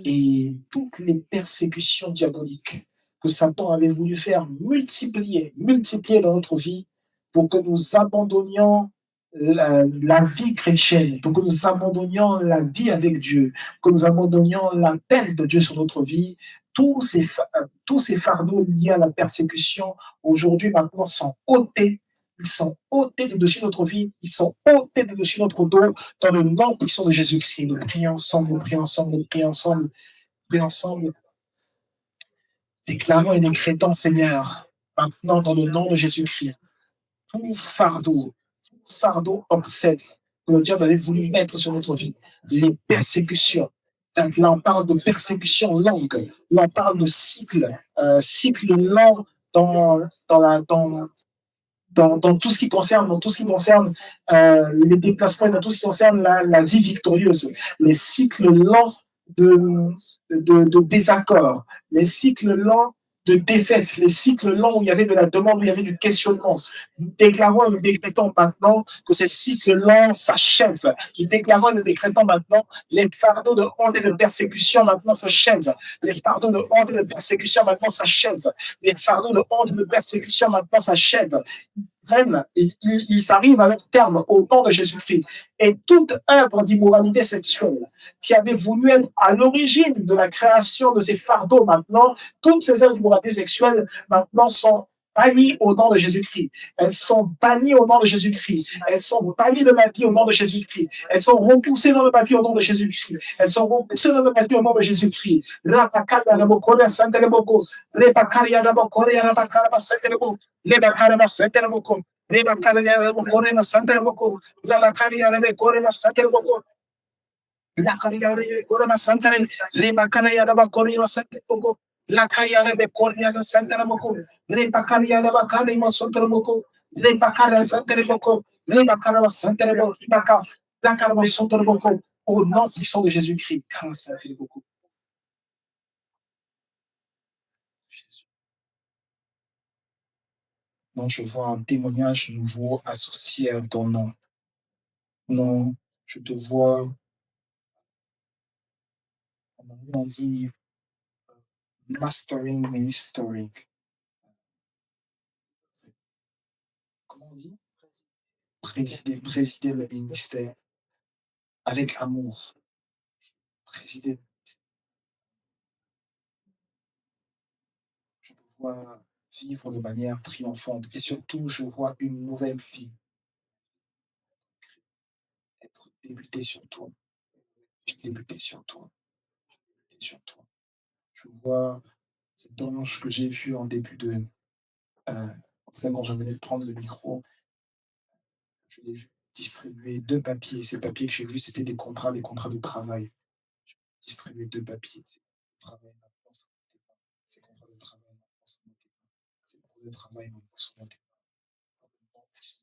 Et toutes les persécutions diaboliques que Satan avait voulu faire multiplier dans notre vie pour que nous abandonnions la vie chrétienne, pour que nous abandonnions la vie avec Dieu, que nous abandonnions la peine de Dieu sur notre vie, tous ces fardeaux liés à la persécution, aujourd'hui, maintenant, sont ôtés. Ils sont ôtés de dessus notre vie, ils sont ôtés de dessus notre dos, dans le nom puissant de Jésus-Christ. Nous prions ensemble, nous prions ensemble, nous prions ensemble, prions ensemble, déclarons et décrétons, Seigneur, maintenant, dans le nom de Jésus-Christ, tout fardeau obsède que le diable avait voulu mettre sur notre vie, les persécutions. Donc là, on parle de persécution longue, là, on parle de cycle lent dans tout ce qui concerne, les déplacements, dans tout ce qui concerne la vie victorieuse, les cycles lents de désaccord, les cycles lents de défaite, les cycles longs où il y avait de la demande, où il y avait du questionnement. Nous déclarons et nous décrétons maintenant que ces cycles longs s'achèvent. Nous déclarons et nous décrétons maintenant les fardeaux de honte et de persécution maintenant s'achèvent. Les fardeaux de honte et de persécution maintenant s'achèvent. Les fardeaux de honte et de persécution maintenant s'achèvent. Ils arrivent à leur terme au nom de Jésus-Christ. Et toute œuvre d'immoralité sexuelle qui avait voulu être à l'origine de la création de ces fardeaux maintenant, toutes ces œuvres d'immoralité sexuelle maintenant sont bannies au nom de Jésus-Christ. Elles sont bannies au nom de Jésus-Christ. Elles sont bannies de ma vie au nom de Jésus-Christ. Elles sont repoussées dans le papier au nom de Jésus-Christ. Elles sont repoussées dans le papier au nom de Jésus-Christ. La carriera de Corona Santa, Lima Canaya de Bacorino Santa Poco, La Cayana de Cornia de Santa Moco, Lepa Caria de Bacani Mosotro Moco, Lepa Cara Santa Moco, Lepa Cara Santa Moco, Dakar Sotro Moco, au nom puissant de Jésus-Christ. Grâce à Dieu beaucoup. Non, je vois un témoignage nouveau associé à ton nom. Non, je te vois, on dit mastering ministering. Comment on dit? Présider le ministère avec amour. Présider, je te vois vivre de manière triomphante. Et surtout, je vois une nouvelle vie être débutée sur toi. Débutée sur toi. Débutée sur toi. Je vois cet ange que j'ai vu en début de. Vraiment, je venais de prendre le micro. Je l'ai vu distribuer deux papiers. Ces papiers que j'ai vus, c'était des contrats de travail. J'ai distribué deux papiers. Ces contrats de travail maintenant sont notés. Ces contrats de travail maintenant sont notés.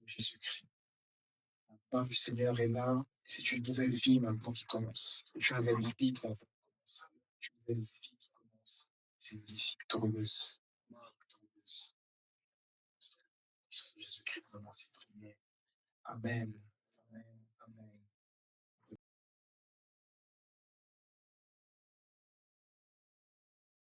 Jésus-Christ. La part du Seigneur est là. C'est une nouvelle vie maintenant qui commence. C'est une nouvelle vie qui commence. C'est une nouvelle vie qui commence. C'est une vie victorieuse. Victorieuse. Jésus-Christ, vraiment, c'est prier. Amen.